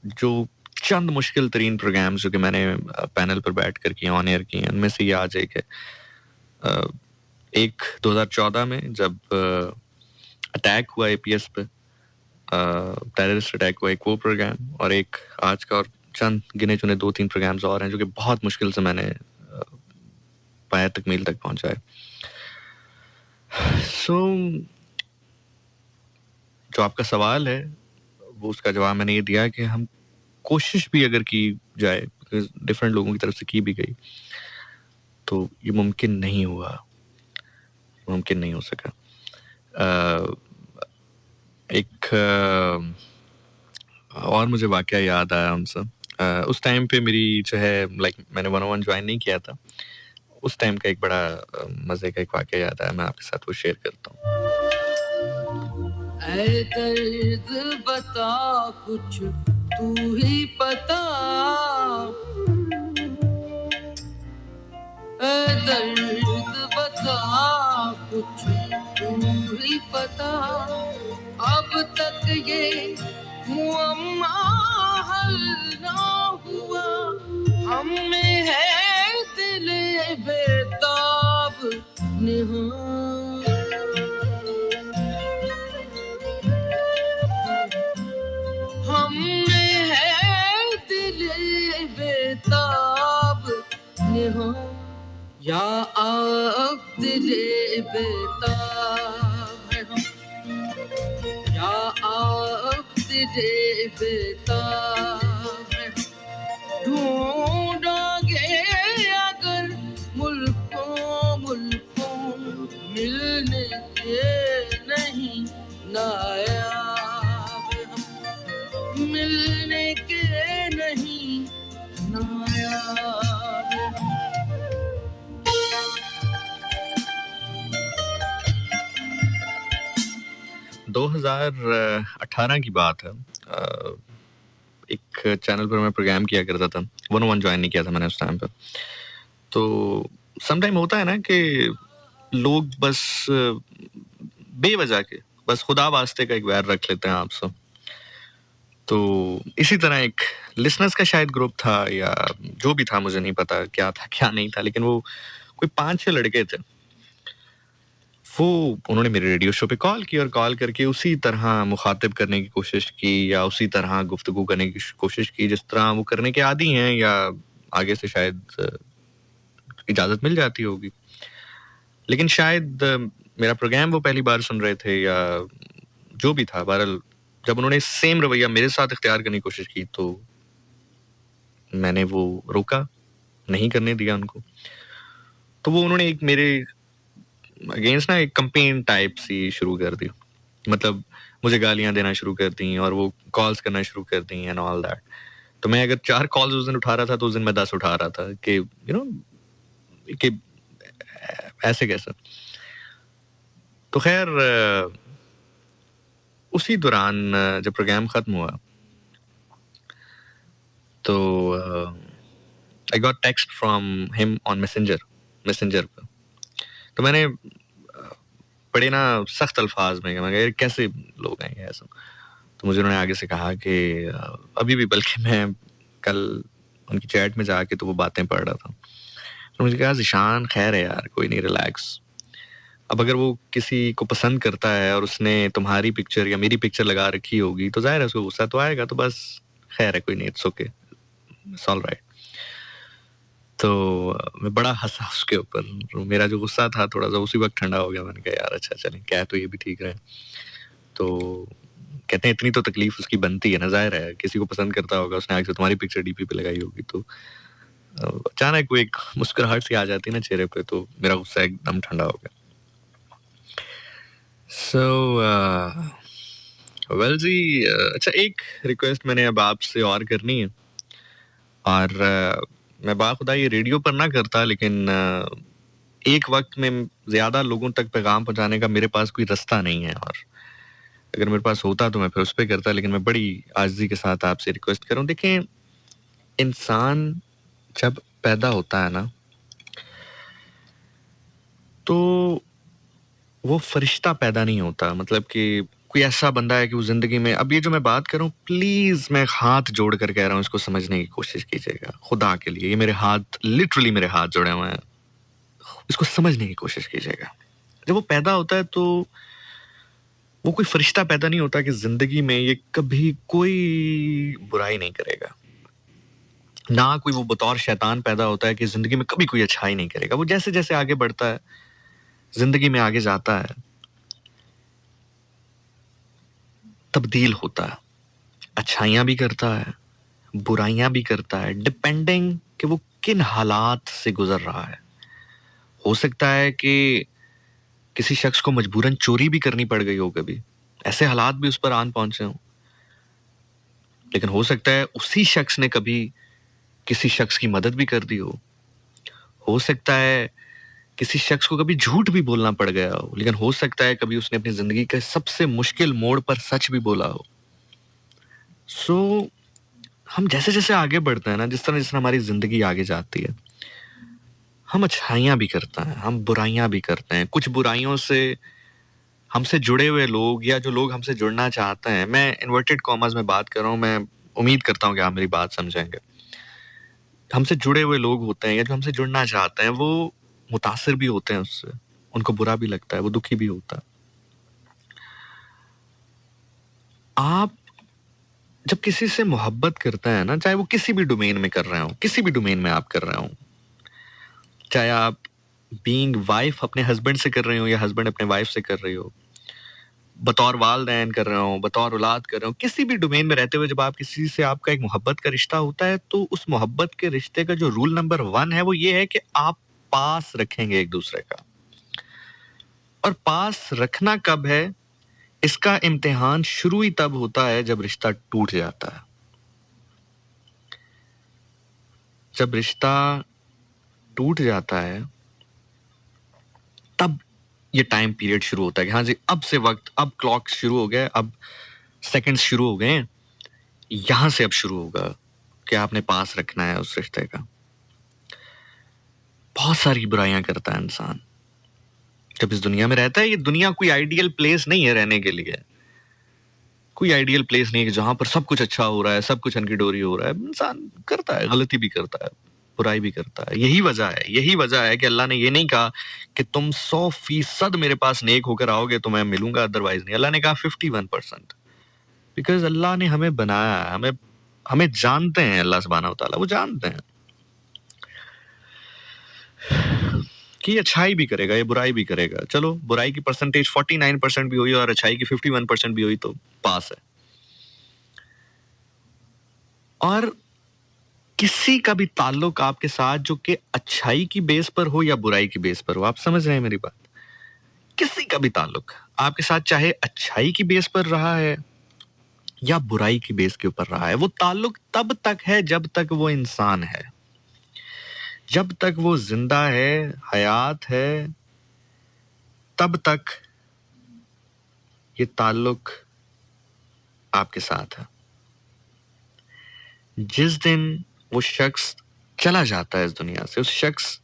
जो चंद मुश्किल तरीन प्रोग्राम्स जो कि मैंने पैनल पर बैठ कर किए, ऑन एयर किए, उनमें से ये आज एक है। एक 2014 में जब अटैक हुआ एपीएस पे, टेररिस्ट अटैक हुआ, एक वो प्रोग्राम और एक आज का और चंद गिने चुने 2-3 प्रोग्राम्स और हैं जो कि बहुत मुश्किल से मैंने पाया तकमील तक पहुंचाए। जो आपका सवाल है वो उसका जवाब मैंने ये दिया कि हम कोशिश भी अगर की जाए, डिफरेंट लोगों की तरफ से की भी गई, तो ये मुमकिन नहीं हुआ, मुमकिन नहीं हो सका। एक और मुझे वाकया याद आया हमसे। उस टाइम पे मेरी जो है मैंने 101 ज्वाइन नहीं किया था। उस टाइम का एक बड़ा मज़े का एक वाकया याद आया, मैं आपके साथ वो शेयर करता हूँ। ऐ दर्द बता कुछ तू ही पता, ऐ दर्द बता कुछ तू ही पता, अब तक ये मुअम्मा हल ना हुआ, हम में है दिल बेताब निहाल, हम में है दिल बेताब निहाल, या अब दिल बेताब है हम, या अब दिल बेताब है, ढूंढोगे अगर मुल्कों मुल्कों मिलने के नहीं नायाब हम, मिलने के नहीं नायाब हम। 2018 की बात है। एक चैनल पर मैं प्रोग्राम किया करता था, 101 ज्वाइन नहीं किया था मैंने उस टाइम पे। तो सम टाइम होता है ना कि लोग बस बेवजह के बस खुदा वास्ते का एक वैर रख लेते हैं आपसे। तो इसी तरह एक लिसनर्स का शायद ग्रुप था या जो भी था, मुझे नहीं पता क्या था क्या नहीं था, लेकिन वो कोई 5-6 लड़के थे। वो उन्होंने मेरे रेडियो शो पे कॉल की और कॉल करके उसी तरह मुखातिब करने की कोशिश की या उसी तरह गुफ्तगू करने की कोशिश की जिस तरह वो करने के आदी हैं या आगे से शायद इजाज़त मिल जाती होगी। लेकिन शायद मेरा प्रोग्राम वो पहली बार सुन रहे थे या जो भी था, बहरहाल जब उन्होंने सेम रवैया मेरे साथ इख्तियार करने की कोशिश की तो मैंने वो रोका, नहीं करने दिया उनको। तो वो उन्होंने एक मेरे अगेंस्ट ना एक कैंपेन टाइप सी शुरू कर दी, मतलब मुझे गालियां देना शुरू कर दी और वो कॉल्स करना शुरू कर दी एंड ऑल दैट। तो मैं अगर 4 कॉल्स उस दिन उठा रहा था तो उस दिन मैं 10 उठा रहा था कि कि ऐसे कैसे। तो खैर उसी दौरान जब प्रोग्राम खत्म हुआ तो I got text from him on messenger पर। तो मैंने बड़े ना सख्त अल्फाज में कहा यार कैसे लोग हैं ये ऐसा। तो मुझे उन्होंने आगे से कहा कि अभी भी, बल्कि मैं कल उनकी चैट में जाके तो वो बातें पढ़ रहा था, तो मुझे कहा ज़ीशान खैर है यार, कोई नहीं, रिलैक्स। अब अगर वो किसी को पसंद करता है और उसने तुम्हारी पिक्चर या मेरी पिक्चर लगा रखी होगी तो ज़ाहिर है उसको गुस्सा तो आएगा, तो बस खैर है, कोई नहीं, it's okay, it's all right. तो मैं बड़ा हंसा उसके ऊपर, मेरा जो गुस्सा था थोड़ा सा उसी वक्त ठंडा हो गया। मैंने कहा यार अच्छा चलें, क्या तो ये भी ठीक रहे। तो कहते हैं इतनी तो तकलीफ उसकी बनती है ना, जाहिर है किसी को पसंद करता होगा, उसने आगे से तुम्हारी पिक्चर डीपी पे लगाई होगी, तो अचानक वो एक मुस्कुराहट सी आ जाती है ना चेहरे पे, तो मेरा गुस्सा एकदम ठंडा हो गया। सो वेल जी, अच्छा एक रिक्वेस्ट मैंने अब आपसे और करनी है, और मैं बाखुदा ये रेडियो पर ना करता, लेकिन एक वक्त में ज़्यादा लोगों तक पैगाम पहुंचाने का मेरे पास कोई रास्ता नहीं है, और अगर मेरे पास होता तो मैं फिर उस पर करता, लेकिन मैं बड़ी आजिज़ी के साथ आपसे रिक्वेस्ट कर रहा हूँ। देखें, इंसान जब पैदा होता है ना, तो वो फरिश्ता पैदा नहीं होता, मतलब कि कोई ऐसा बंदा है कि वो जिंदगी में, अब ये जो मैं बात कर रहा हूँ, प्लीज मैं हाथ जोड़ कर कह रहा हूँ, इसको समझने की कोशिश कीजिएगा खुदा के लिए, ये मेरे हाथ, लिटरली मेरे हाथ जोड़े हुए हैं, इसको समझने की कोशिश कीजिएगा। जब वो पैदा होता है तो वो कोई फरिश्ता पैदा नहीं होता कि जिंदगी में ये कभी कोई बुराई नहीं करेगा, ना कोई वो बतौर शैतान पैदा होता है कि जिंदगी में कभी कोई अच्छाई नहीं करेगा। वो जैसे जैसे आगे बढ़ता है, जिंदगी में आगे जाता है, तब्दील होता है, अच्छाइयां भी करता है, बुराइयां भी करता है, डिपेंडिंग कि वो किन हालात से गुजर रहा है। हो सकता है कि किसी शख्स को मजबूरन चोरी भी करनी पड़ गई हो, कभी ऐसे हालात भी उस पर आन पहुंचे हों, लेकिन हो सकता है उसी शख्स ने कभी किसी शख्स की मदद भी कर दी हो सकता है किसी शख्स को कभी झूठ भी बोलना पड़ गया हो, लेकिन हो सकता है कभी उसने अपनी जिंदगी के सबसे मुश्किल मोड़ पर सच भी बोला हो। सो हम जैसे जैसे आगे बढ़ते हैं ना, जिस तरह हमारी जिंदगी आगे जाती है, हम अच्छाइयां भी करते हैं, हम बुराइयां भी करते हैं। कुछ बुराइयों से हमसे जुड़े हुए लोग, या जो लोग हमसे जुड़ना चाहते हैं, मैं इन्वर्टेड कॉमर्स में बात कर रहा हूँ, मैं उम्मीद करता हूँ कि आप मेरी बात समझेंगे, हमसे जुड़े हुए लोग होते हैं या जो हमसे जुड़ना चाहते हैं, वो मुतासिर भी होते हैं उससे, उनको बुरा भी लगता है, वो दुखी भी होता है। आप जब किसी से मोहब्बत करते हैं ना, चाहे वो किसी भी डोमेन में कर रहे हो, किसी भी डोमेन में आप कर रहे हो, चाहे आप बीइंग वाइफ अपने हस्बैंड से कर रहे हो या हस्बैंड अपने वाइफ से कर रही हो, बतौर वालदैन कर रहे हो, बतौर औलाद कर रहे हो, किसी भी डोमेन में रहते हुए जब आप किसी से आपका एक मोहब्बत का रिश्ता होता है, तो उस मोहब्बत के रिश्ते का जो रूल नंबर 1 है वो ये है कि आप पास रखेंगे एक दूसरे का। और पास रखना कब है, इसका इम्तिहान शुरू ही तब होता है जब रिश्ता टूट जाता है। जब रिश्ता टूट जाता है तब ये टाइम पीरियड शुरू होता है कि हाँ जी, अब से वक्त, अब क्लॉक शुरू हो गया, अब सेकंड्स शुरू हो गए, यहां से अब शुरू होगा कि आपने पास रखना है उस रिश्ते का। बहुत सारी बुराइयां करता है इंसान जब इस दुनिया में रहता है। ये दुनिया कोई आइडियल प्लेस नहीं है रहने के लिए, कोई आइडियल प्लेस नहीं है जहां पर सब कुछ अच्छा हो रहा है, सब कुछ हनकी-डोरी हो रहा है। इंसान करता है, गलती भी करता है, बुराई भी करता है। यही वजह है कि अल्लाह ने ये नहीं कहा कि तुम 100% मेरे पास नेक होकर आओगे तो मैं मिलूंगा, अदरवाइज नहीं। अल्लाह ने कहा 51%, बिकॉज अल्लाह ने हमें बनाया है, हमें जानते हैं, अल्लाह सुब्हानहू व तआला वो जानते हैं कि ये अच्छाई भी करेगा, ये बुराई भी करेगा। चलो, बुराई की परसेंटेज 49% भी हुई और अच्छाई की 51% भी हुई तो पास है। और किसी का भी ताल्लुक आपके साथ जो कि अच्छाई की बेस पर हो या बुराई की बेस पर हो, आप समझ रहे हैं मेरी बात, किसी का भी ताल्लुक आपके साथ चाहे अच्छाई की बेस पर रहा है या बुराई की बेस के ऊपर रहा है, वो ताल्लुक तब तक है जब तक वो इंसान है, जब तक वो जिंदा है, हयात है, तब तक ये ताल्लुक आपके साथ है। जिस दिन वो शख्स चला जाता है इस दुनिया से, उस शख्स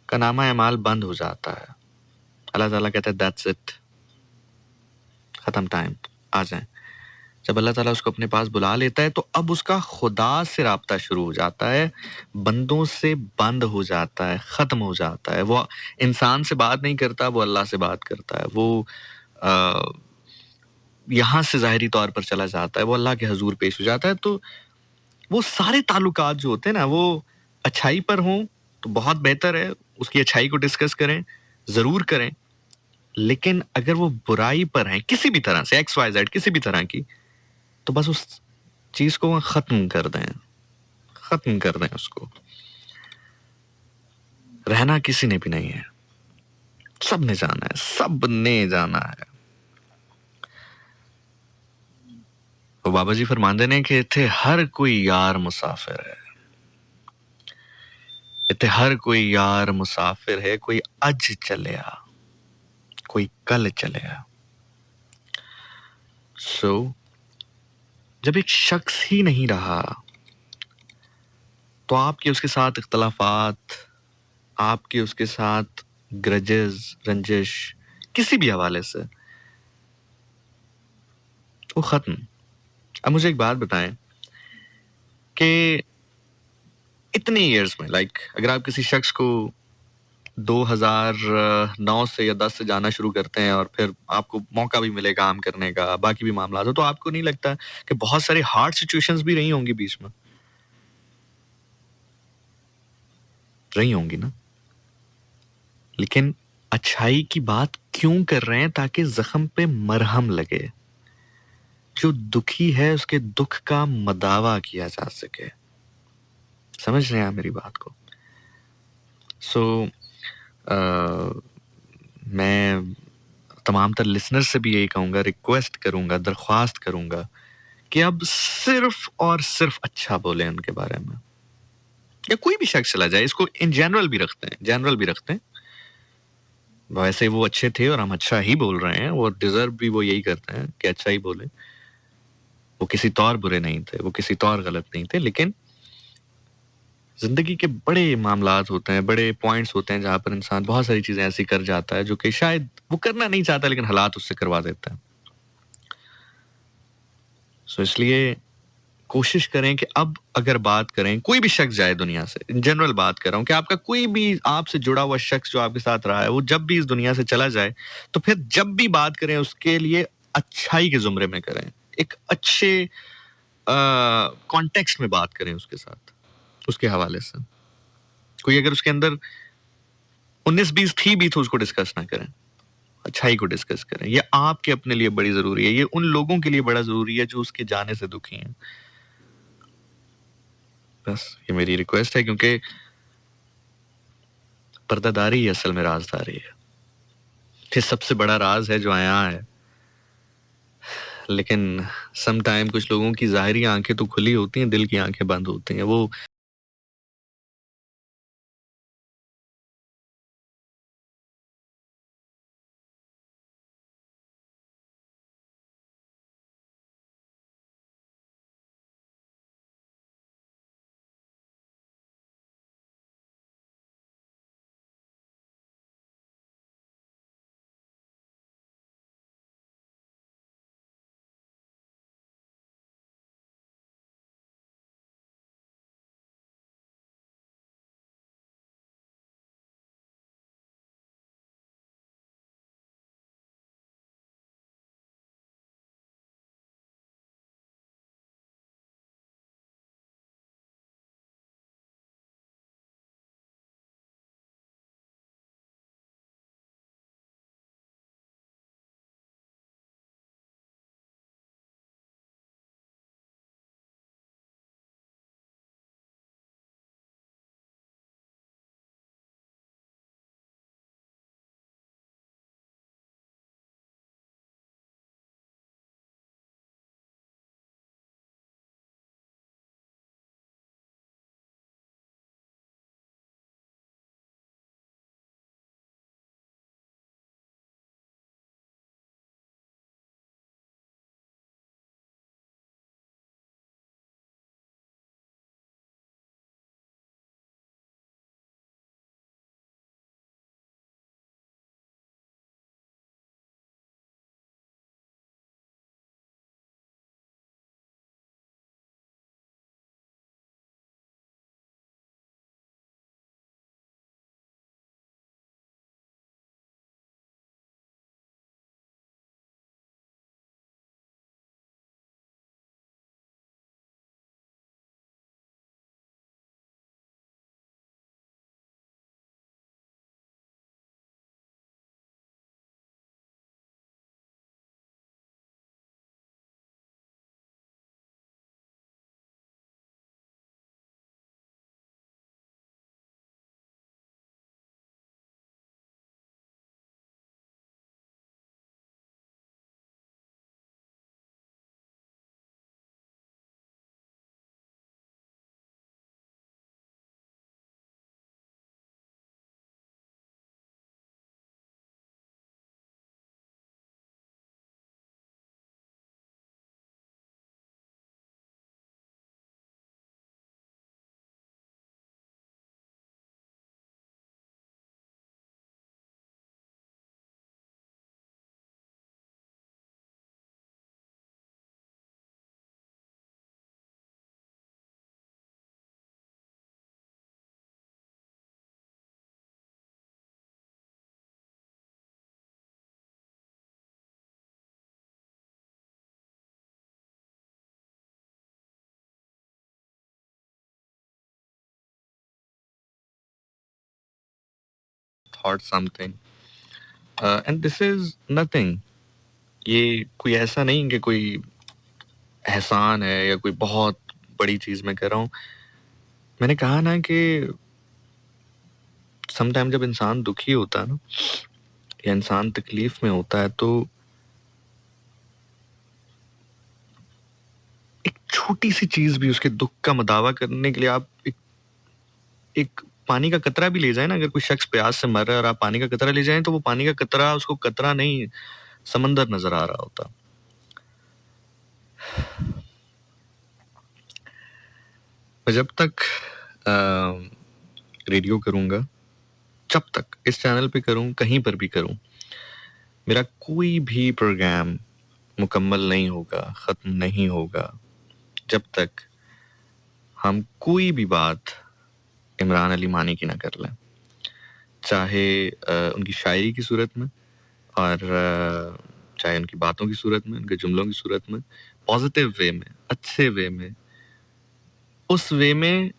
का नामा अमाल बंद हो जाता है। अल्लाह ताला कहता है दैट्स इट, खत्म टाइम, आ जाएं। जब अल्लाह ताला उसको अपने पास बुला लेता है तो अब उसका खुदा से राब्ता शुरू हो जाता है, बंदों से बंद हो जाता है, ख़त्म हो जाता है। वो इंसान से बात नहीं करता, वो अल्लाह से बात करता है। वो अ, यहाँ से ज़ाहिरी तौर पर चला जाता है, वो अल्लाह के हज़ूर पेश हो जाता है। तो वो सारे ताल्लुकात जो होते हैं ना, वो अच्छाई पर हों तो बहुत बेहतर है, उसकी अच्छाई को डिस्कस करें, ज़रूर करें। लेकिन अगर वो बुराई पर हैं, किसी भी तरह से एक्स, वाई, ज़ेड किसी भी तरह की, तो बस उस चीज़ को ख़त्म कर दें, ख़त्म कर दें उसको। रहना किसी ने भी नहीं है, सबने जाना है, सबने जाना है। तो बाबा जी फरमाते ने कि इत्थे हर कोई यार मुसाफिर है, इत्थे हर कोई यार मुसाफिर है, कोई अज चलिया, कोई कल चलिया। सो जब एक शख्स ही नहीं रहा, तो आपके उसके साथ इख्तलाफात, आपके उसके साथ ग्रजेस, रंजिश, किसी भी हवाले से, वो ख़त्म। अब मुझे एक बात बताएं कि इतने ईयर्स में अगर आप किसी शख्स को 2009 से या 10 से जाना शुरू करते हैं और फिर आपको मौका भी मिले काम करने का, बाकी भी मामला हो, तो आपको नहीं लगता कि बहुत सारी हार्ड सिचुएशंस भी रही होंगी बीच में? रही होंगी ना? लेकिन अच्छाई की बात क्यों कर रहे हैं? ताकि ज़ख्म पे मरहम लगे। जो दुखी है उसके दुख का मदावा किया जा सके। समझ रहे हैं आप मेरी बात को? सो मैं तमाम तर लिसनर्स से भी यही कहूँगा, रिक्वेस्ट करूँगा, दरख्वास्त करूँगा कि अब सिर्फ़ और सिर्फ़ अच्छा बोलें उनके बारे में। या कोई भी शख्स चला जाए, इसको इन जनरल भी रखते हैं, जनरल भी रखते हैं। वैसे वो अच्छे थे और हम अच्छा ही बोल रहे हैं, और डिज़र्व भी वो यही करते हैं कि अच्छा ही बोलें। वो किसी तौर बुरे नहीं थे, वो किसी तौर गलत नहीं थे, लेकिन ज़िंदगी के बड़े मामलात होते हैं, बड़े पॉइंट्स होते हैं जहाँ पर इंसान बहुत सारी चीज़ें ऐसी कर जाता है जो कि शायद वो करना नहीं चाहता, लेकिन हालात उससे करवा देते हैं। सो इसलिए कोशिश करें कि अब अगर बात करें, कोई भी शख्स जाए दुनिया से, इन जनरल बात कर रहा हूँ कि आपका कोई भी आपसे जुड़ा हुआ शख्स जो आपके साथ रहा है, वो जब भी इस दुनिया से चला जाए, तो फिर जब भी बात करें उसके लिए अच्छाई के ज़ुमरे में करें। एक अच्छे कॉन्टेक्स्ट में बात करें उसके साथ, उसके हवाले से। कोई अगर उसके अंदर 19-20 थी भी तो उसको डिस्कस ना करें, अच्छाई को डिस्कस करें। ये आपके अपने लिए बड़ी ज़रूरी है, ये उन लोगों के लिए बड़ा ज़रूरी है जो उसके जाने से दुखी हैं। बस ये मेरी रिक्वेस्ट है, क्योंकि पर्दादारी ही असल में राज़दारी है। ये सबसे बड़ा राज़ है जो आया है। लेकिन सम टाइम कुछ लोगों की ज़ाहिरी आँखें तो खुली होती हैं, दिल की आँखें बंद होती हैं। वो thought something and this is nothing. ये कोई ऐसा नहीं कि कोई एहसान है या कोई बहुत बड़ी चीज मैं कर रहा हूँ. मैंने कहा ना कि समटाइम जब इंसान दुखी होता है ना या इंसान तकलीफ में होता है तो एक छोटी सी चीज भी उसके दुख का मदावा करने के लिए आप एक पानी का कतरा भी ले जाए ना. अगर कोई शख्स प्यास से मर रहा है और आप पानी का कतरा ले जाएं तो वो पानी का कतरा उसको कतरा नहीं समंदर नजर आ रहा होता. मैं जब तक रेडियो करूंगा, जब तक इस चैनल पे करूं, कहीं पर भी करूं, मेरा कोई भी प्रोग्राम मुकम्मल नहीं होगा, खत्म नहीं होगा जब तक हम कोई भी बात इमरान अली मानी की ना कर लें. चाहे उनकी शायरी की सूरत में और चाहे उनकी बातों की सूरत में, उनके जुमलों की सूरत में, पॉजिटिव वे में, अच्छे वे में, उस वे में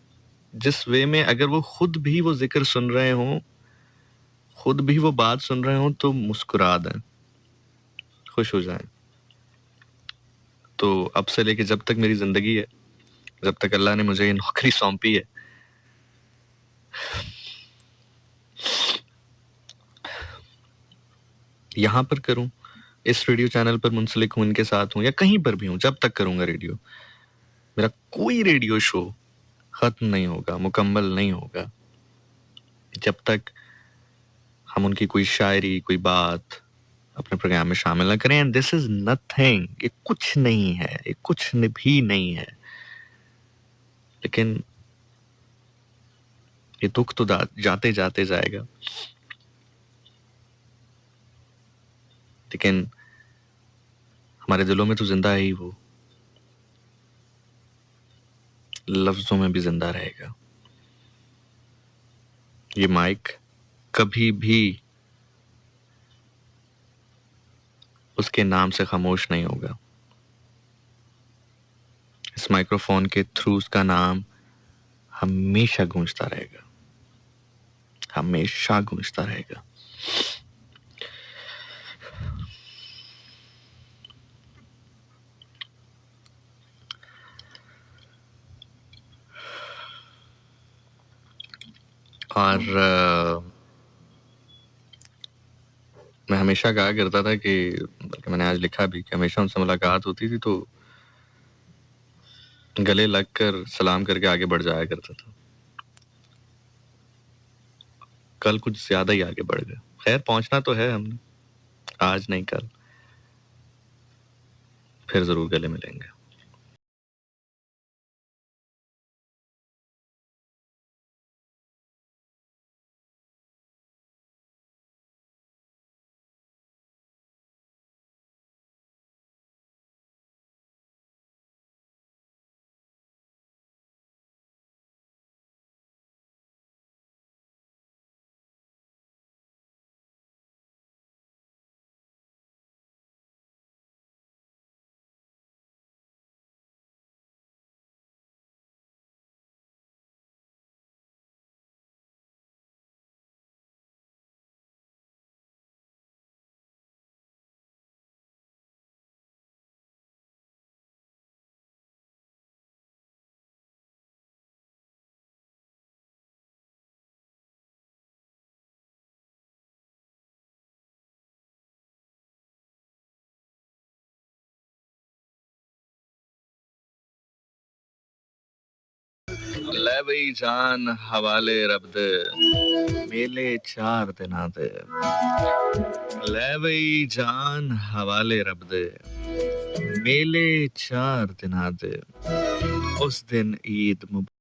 जिस वे में अगर वो खुद भी वो जिक्र सुन रहे हों, खुद भी वो बात सुन रहे हों तो मुस्कुरा दें, खुश हो जाएं. तो अब से लेके जब तक मेरी जिंदगी है, जब तक अल्लाह ने मुझे ये नौकरी सौंपी है, यहाँ पर करूं, इस रेडियो चैनल पर मुंसलिक हूं, इनके साथ हूं या कहीं पर भी हूं, जब तक करूंगा रेडियो, मेरा कोई रेडियो शो खत्म नहीं होगा, मुकम्मल नहीं होगा जब तक हम उनकी कोई शायरी, कोई बात अपने प्रोग्राम में शामिल ना करें. एंड दिस इज नथिंग, ये कुछ नहीं है, ये कुछ भी नहीं है. लेकिन ये दुख तो जाते जाते जाएगा, लेकिन हमारे दिलों में तो जिंदा है ही वो, लफ्जों में भी जिंदा रहेगा. ये माइक कभी भी उसके नाम से खामोश नहीं होगा. इस माइक्रोफोन के थ्रू उसका नाम हमेशा गूंजता रहेगा, हमेशा गूंजता रहेगा. और मैं हमेशा कहा करता था कि, बल्कि मैंने आज लिखा भी कि हमेशा उनसे मुलाकात होती थी तो गले लगकर सलाम करके आगे बढ़ जाया करता था. कल कुछ ज्यादा ही आगे बढ़ गए. खैर पहुंचना तो है हमने, आज नहीं कल, फिर जरूर गले मिलेंगे. ले बई जान हवाले रब दे, मेले 4 दिना दे. ले बई जान हवाले रब दे, मेले 4 दिना दे. उस दिन ईद मुबारक.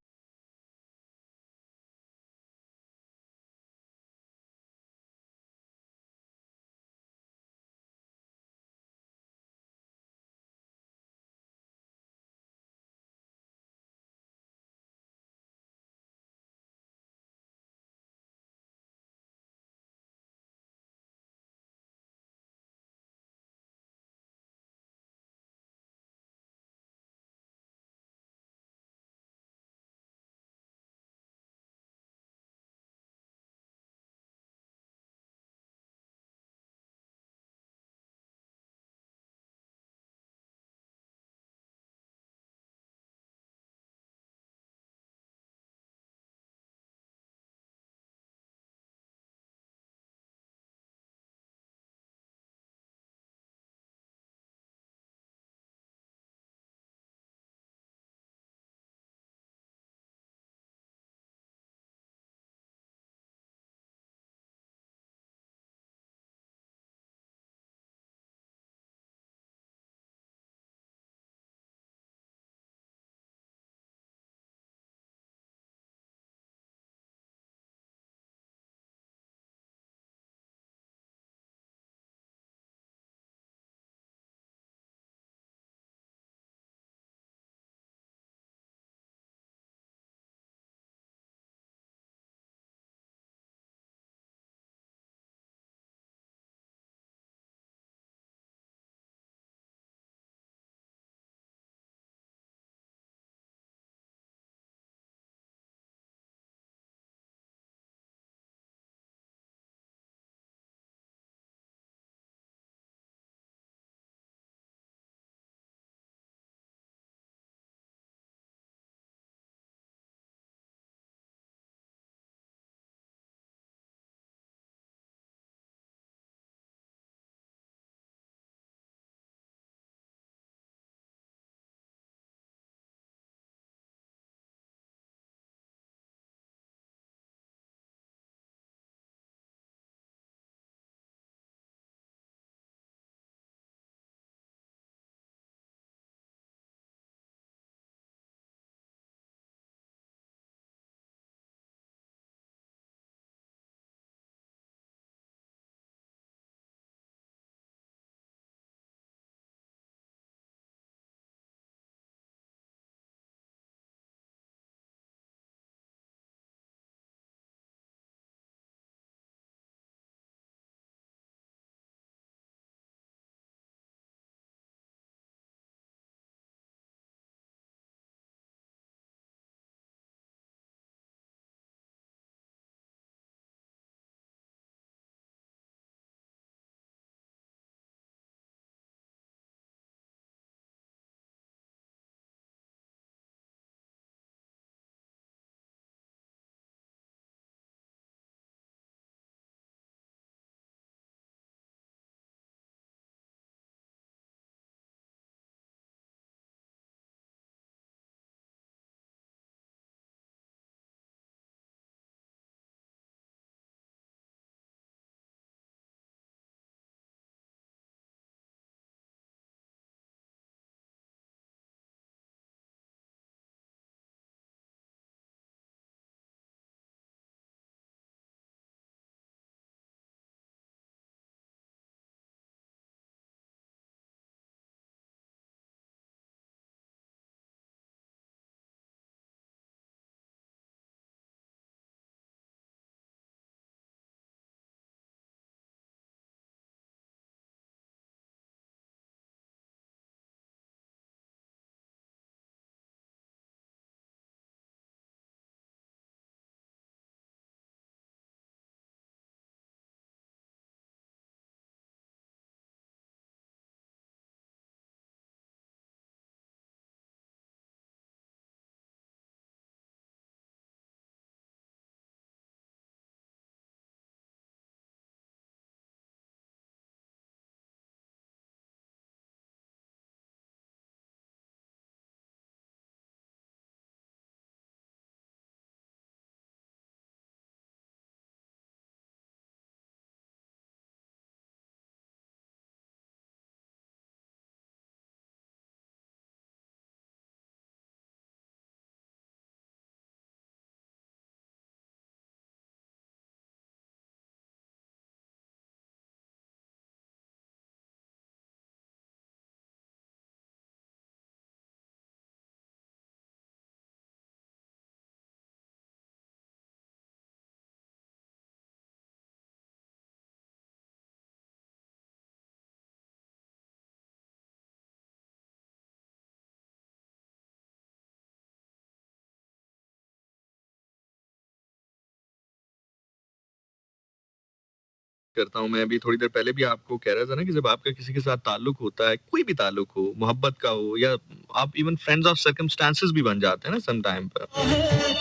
करता हूँ। मैं अभी थोड़ी देर पहले भी आपको कह रहा था ना कि जब आपका किसी के साथ ताल्लुक होता है, कोई भी ताल्लुक हो, मोहब्बत का हो या आप इवन फ्रेंड्स ऑफ सर्कमस्टेंसेस भी बन जाते हैं ना सम टाइम पर।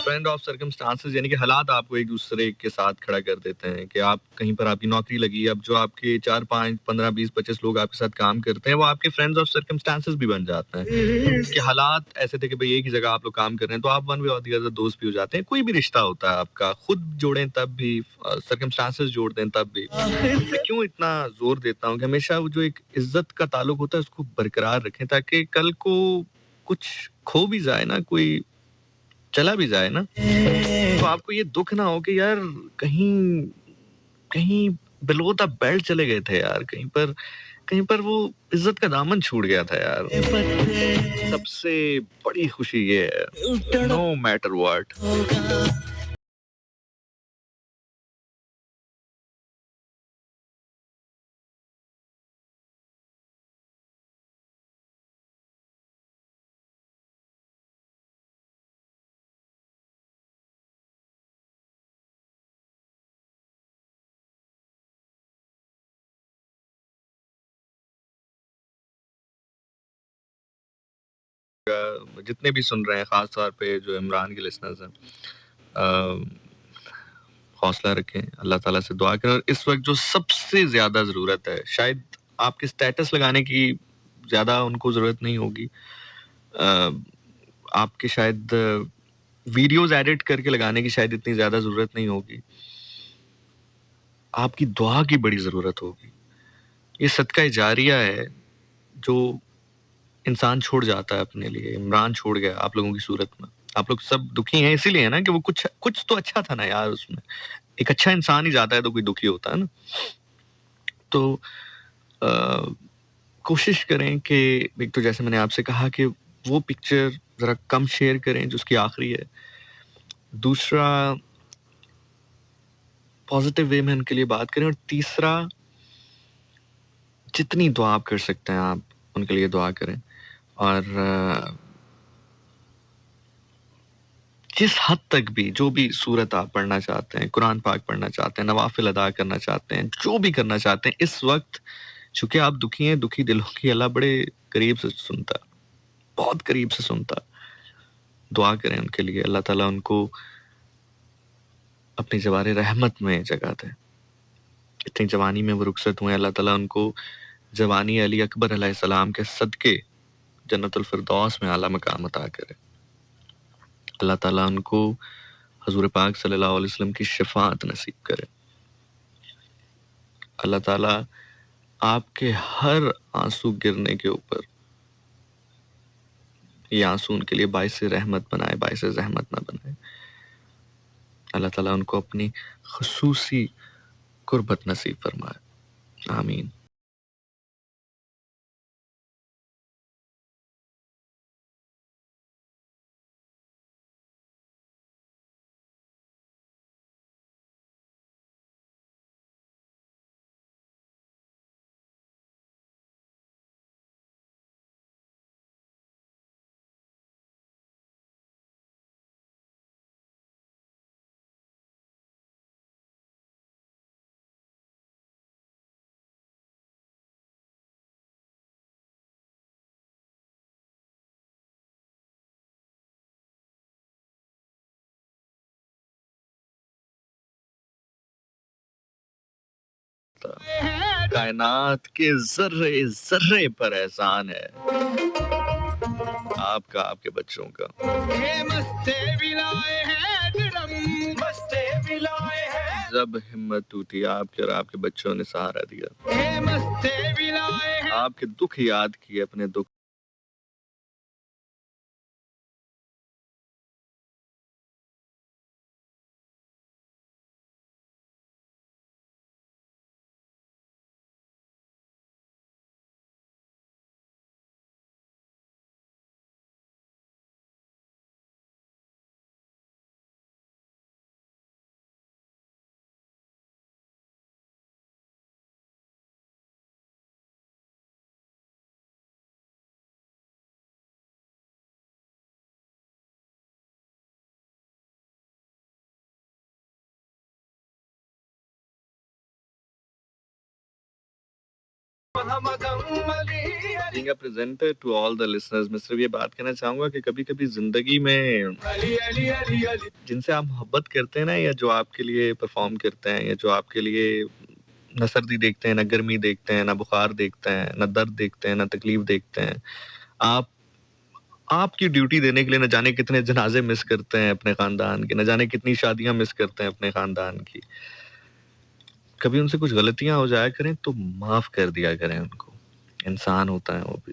फ्रेंड ऑफ सर्कमस्टेंसेस यानी कि हालात आपको एक दूसरे के साथ खड़ा कर देते हैं कि आप कहीं पर आपकी नौकरी लगी, अब जो आपके 4, 5, 15, 20, 25 लोग आपके साथ काम करते हैं, वो आपके फ्रेंड्स ऑफ सर्कमस्टेंसेस भी बन जाते हैं। कि हालात ऐसे थे कि भाई एक ही जगह आप लोग काम कर रहे हैं, तो आप वन वे और दी अदर दोस्त भी हो जाते हैं। कोई भी रिश्ता होता है आपका, खुद जोड़ें तब भी, सर्कमस्टेंसेस जोड़ दें तब भी। मैं क्यों इतना ज़ोर देता हूँ कि हमेशा वो जो एक इज़्ज़त का ताल्लुक होता है, उसको बरकरार रखें ताकि कल को कुछ खो भी जाए ना, कोई चला भी जाए ना, तो आपको ये दुःख ना हो कि यार कहीं कहीं बिलो द बेल्ट चले गए थे यार, कहीं पर वो इज़्ज़त का दामन छूट गया था यार। सबसे बड़ी खुशी ये है, नो मैटर व्हाट। जितने भी सुन रहे हैं, ख़ास तौर पे जो इमरान के लिसनर्स हैं, हौसला रखें, अल्लाह ताला से दुआ करें और इस वक़्त जो सबसे ज़्यादा ज़रूरत है, शायद आपके स्टेटस लगाने की ज़्यादा उनको ज़रूरत नहीं होगी। अ, आपके शायद वीडियोज़ एडिट करके लगाने की शायद इतनी ज़्यादा ज़रूरत नहीं होगी। आपकी दुआ की बड़ी ज़रूरत होगी। ये सदका जारिया है, जो इंसान छोड़ जाता है अपने लिए। इमरान छोड़ गया आप लोगों की सूरत में। आप लोग सब दुखी हैं इसीलिए है ना कि वो कुछ कुछ तो अच्छा था ना यार उसमें। एक अच्छा इंसान ही जाता है तो कोई दुखी होता है ना। तो अ, कोशिश करें कि एक तो जैसे मैंने आपसे कहा कि वो पिक्चर ज़रा कम शेयर करें जो उसकी आखिरी है। दूसरा पॉज़िटिव वे में उनके लिए बात करें और तीसरा जितनी दुआ आप कर सकते हैं आप उनके लिए दुआ करें और जिस हद तक भी जो भी सूरत आप पढ़ना चाहते हैं, कुरान पाक पढ़ना चाहते हैं, नवाफ़िल अदा करना चाहते हैं, जो भी करना चाहते हैं, इस वक़्त चूँकि आप दुखी हैं, दुखी दिलों की अल्लाह बड़े करीब से सुनता है, बहुत करीब से सुनता है। दुआ करें उनके लिए, अल्लाह ताला उनको अपनी जवार रहमत में जगह दे। इतनी जवानी में वो रुखसत हुए, अल्लाह ताला उनको जवानी अली अकबर अलैहिस्सलाम के सदके जन्नतुल फ़िरदौस में आला मकाम अता करे। अल्लाह ताला उनको हज़ूर पाक सल्लल्लाहु अलैहि वसल्लम की शफ़ाअत नसीब करे। अल्लाह ताला आपके हर आँसू गिरने के ऊपर ये आँसू उनके लिए बाइस रहमत बनाए, बाइस ज़हमत ना बनाए। अल्लाह ताला उनको अपनी ख़ुसूसी कुर्बत नसीब फरमाए। आमीन। कायनात के ज़र्रे-ज़र्रे पर एहसान है आपका, आपके बच्चों का। जब हिम्मत टूटी आपकी और आपके बच्चों ने सहारा दिया। आपके दुःख याद किए, अपने दुःख Being a presenter to all the listeners, मैं सिर्फ ये बात कहना चाहूँगा कि कभी-कभी ज़िंदगी में जिनसे आप मोहब्बत करते हैं ना, या जो आपके लिए परफॉर्म करते हैं, या जो आपके लिए ना सर्दी देखते हैं, ना गर्मी देखते हैं, ना बुखार देखते हैं, ना दर्द देखते हैं, ना तकलीफ देखते हैं, आपकी ड्यूटी देने के लिए न जाने कितने जनाजे मिस करते हैं अपने खानदान के, न जाने कितनी शादियां मिस करते हैं अपने खानदान की। कभी उनसे कुछ गलतियां हो जाया करें तो माफ कर दिया करें उनको, इंसान होता है वो भी।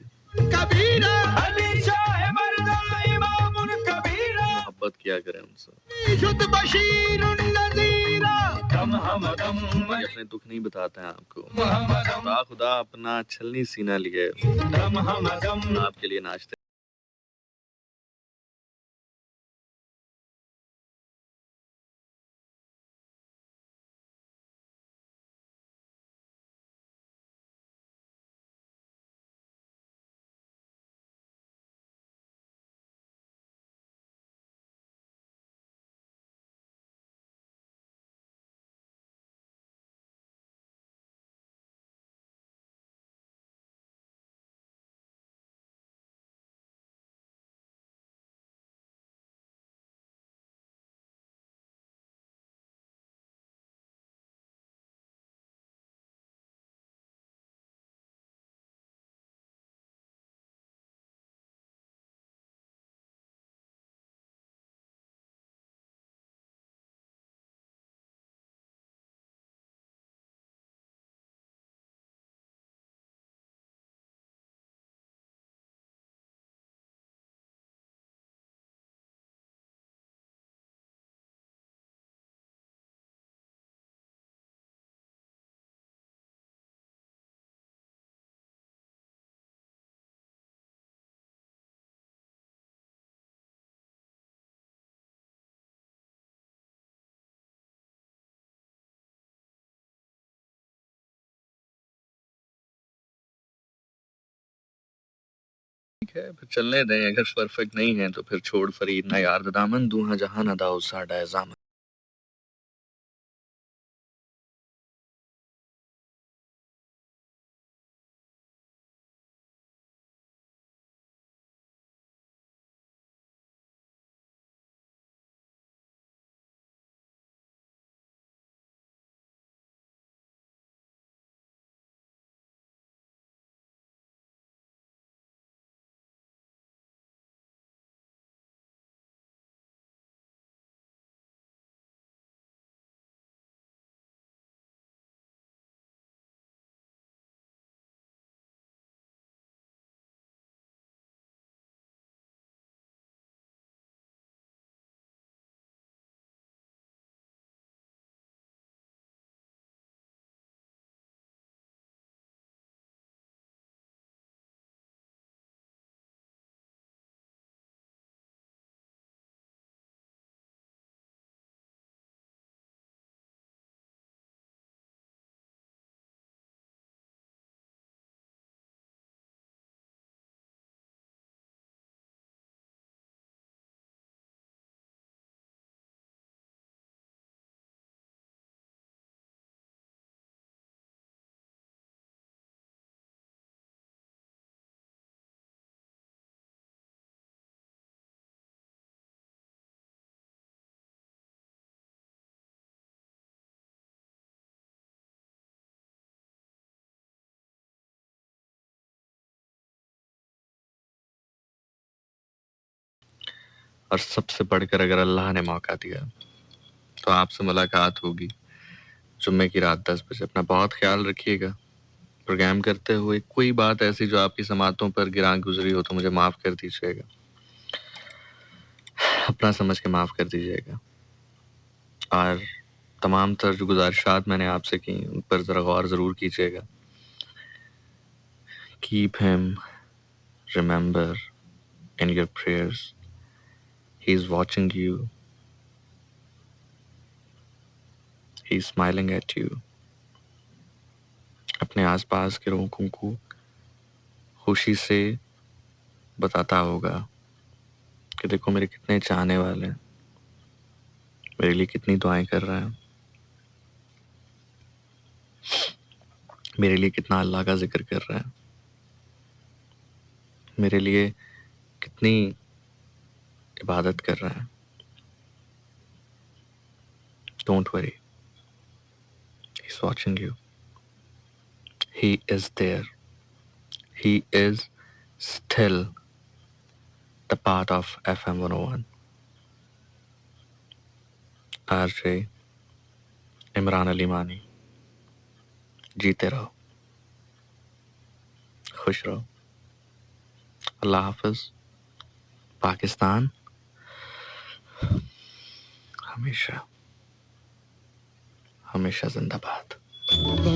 मोहब्बत किया करें उनसे। अपने दुख नहीं बताते हैं आपको, खुदा अपना छलनी सीना लिए आपके लिए नाचते। ठीक है, फिर चलने दें, अगर परफेक्ट नहीं है तो फिर छोड़ फरीद ना यार दामन दूं जहां ना दाओ साडा जामन। और सबसे बढ़कर अगर अल्लाह ने मौका दिया तो आपसे मुलाकात होगी जुम्मे की रात 10 बजे। अपना बहुत ख्याल रखिएगा। प्रोग्राम करते हुए कोई बात ऐसी जो आपकी समातों पर गिरां गुजरी हो तो मुझे माफ कर दीजिएगा, अपना समझ के माफ कर दीजिएगा। और तमाम तर जो गुजारिशात मैंने आपसे की उन पर जरा गौर जरूर कीजिएगा। Keep him remember in your prayers, he is watching you, he is smiling at you. अपने आसपास के लोगों को खुशी से बताता होगा कि देखो मेरे कितने चाहने वाले हैं, मेरे लिए कितनी दुआएं कर रहे हैं। मेरे लिए कितना अल्लाह का ज़िक्र कर रहा है, मेरे लिए कितनी इबादत कर रहा है। Don't worry, he is watching you, he is there, he is still the part of FM 101। RJ Imran Ali Mani, जीते रहो, खुश रहो। अल्लाह हाफ़िज़। पाकिस्तान हमेशा हमेशा जिंदाबाद।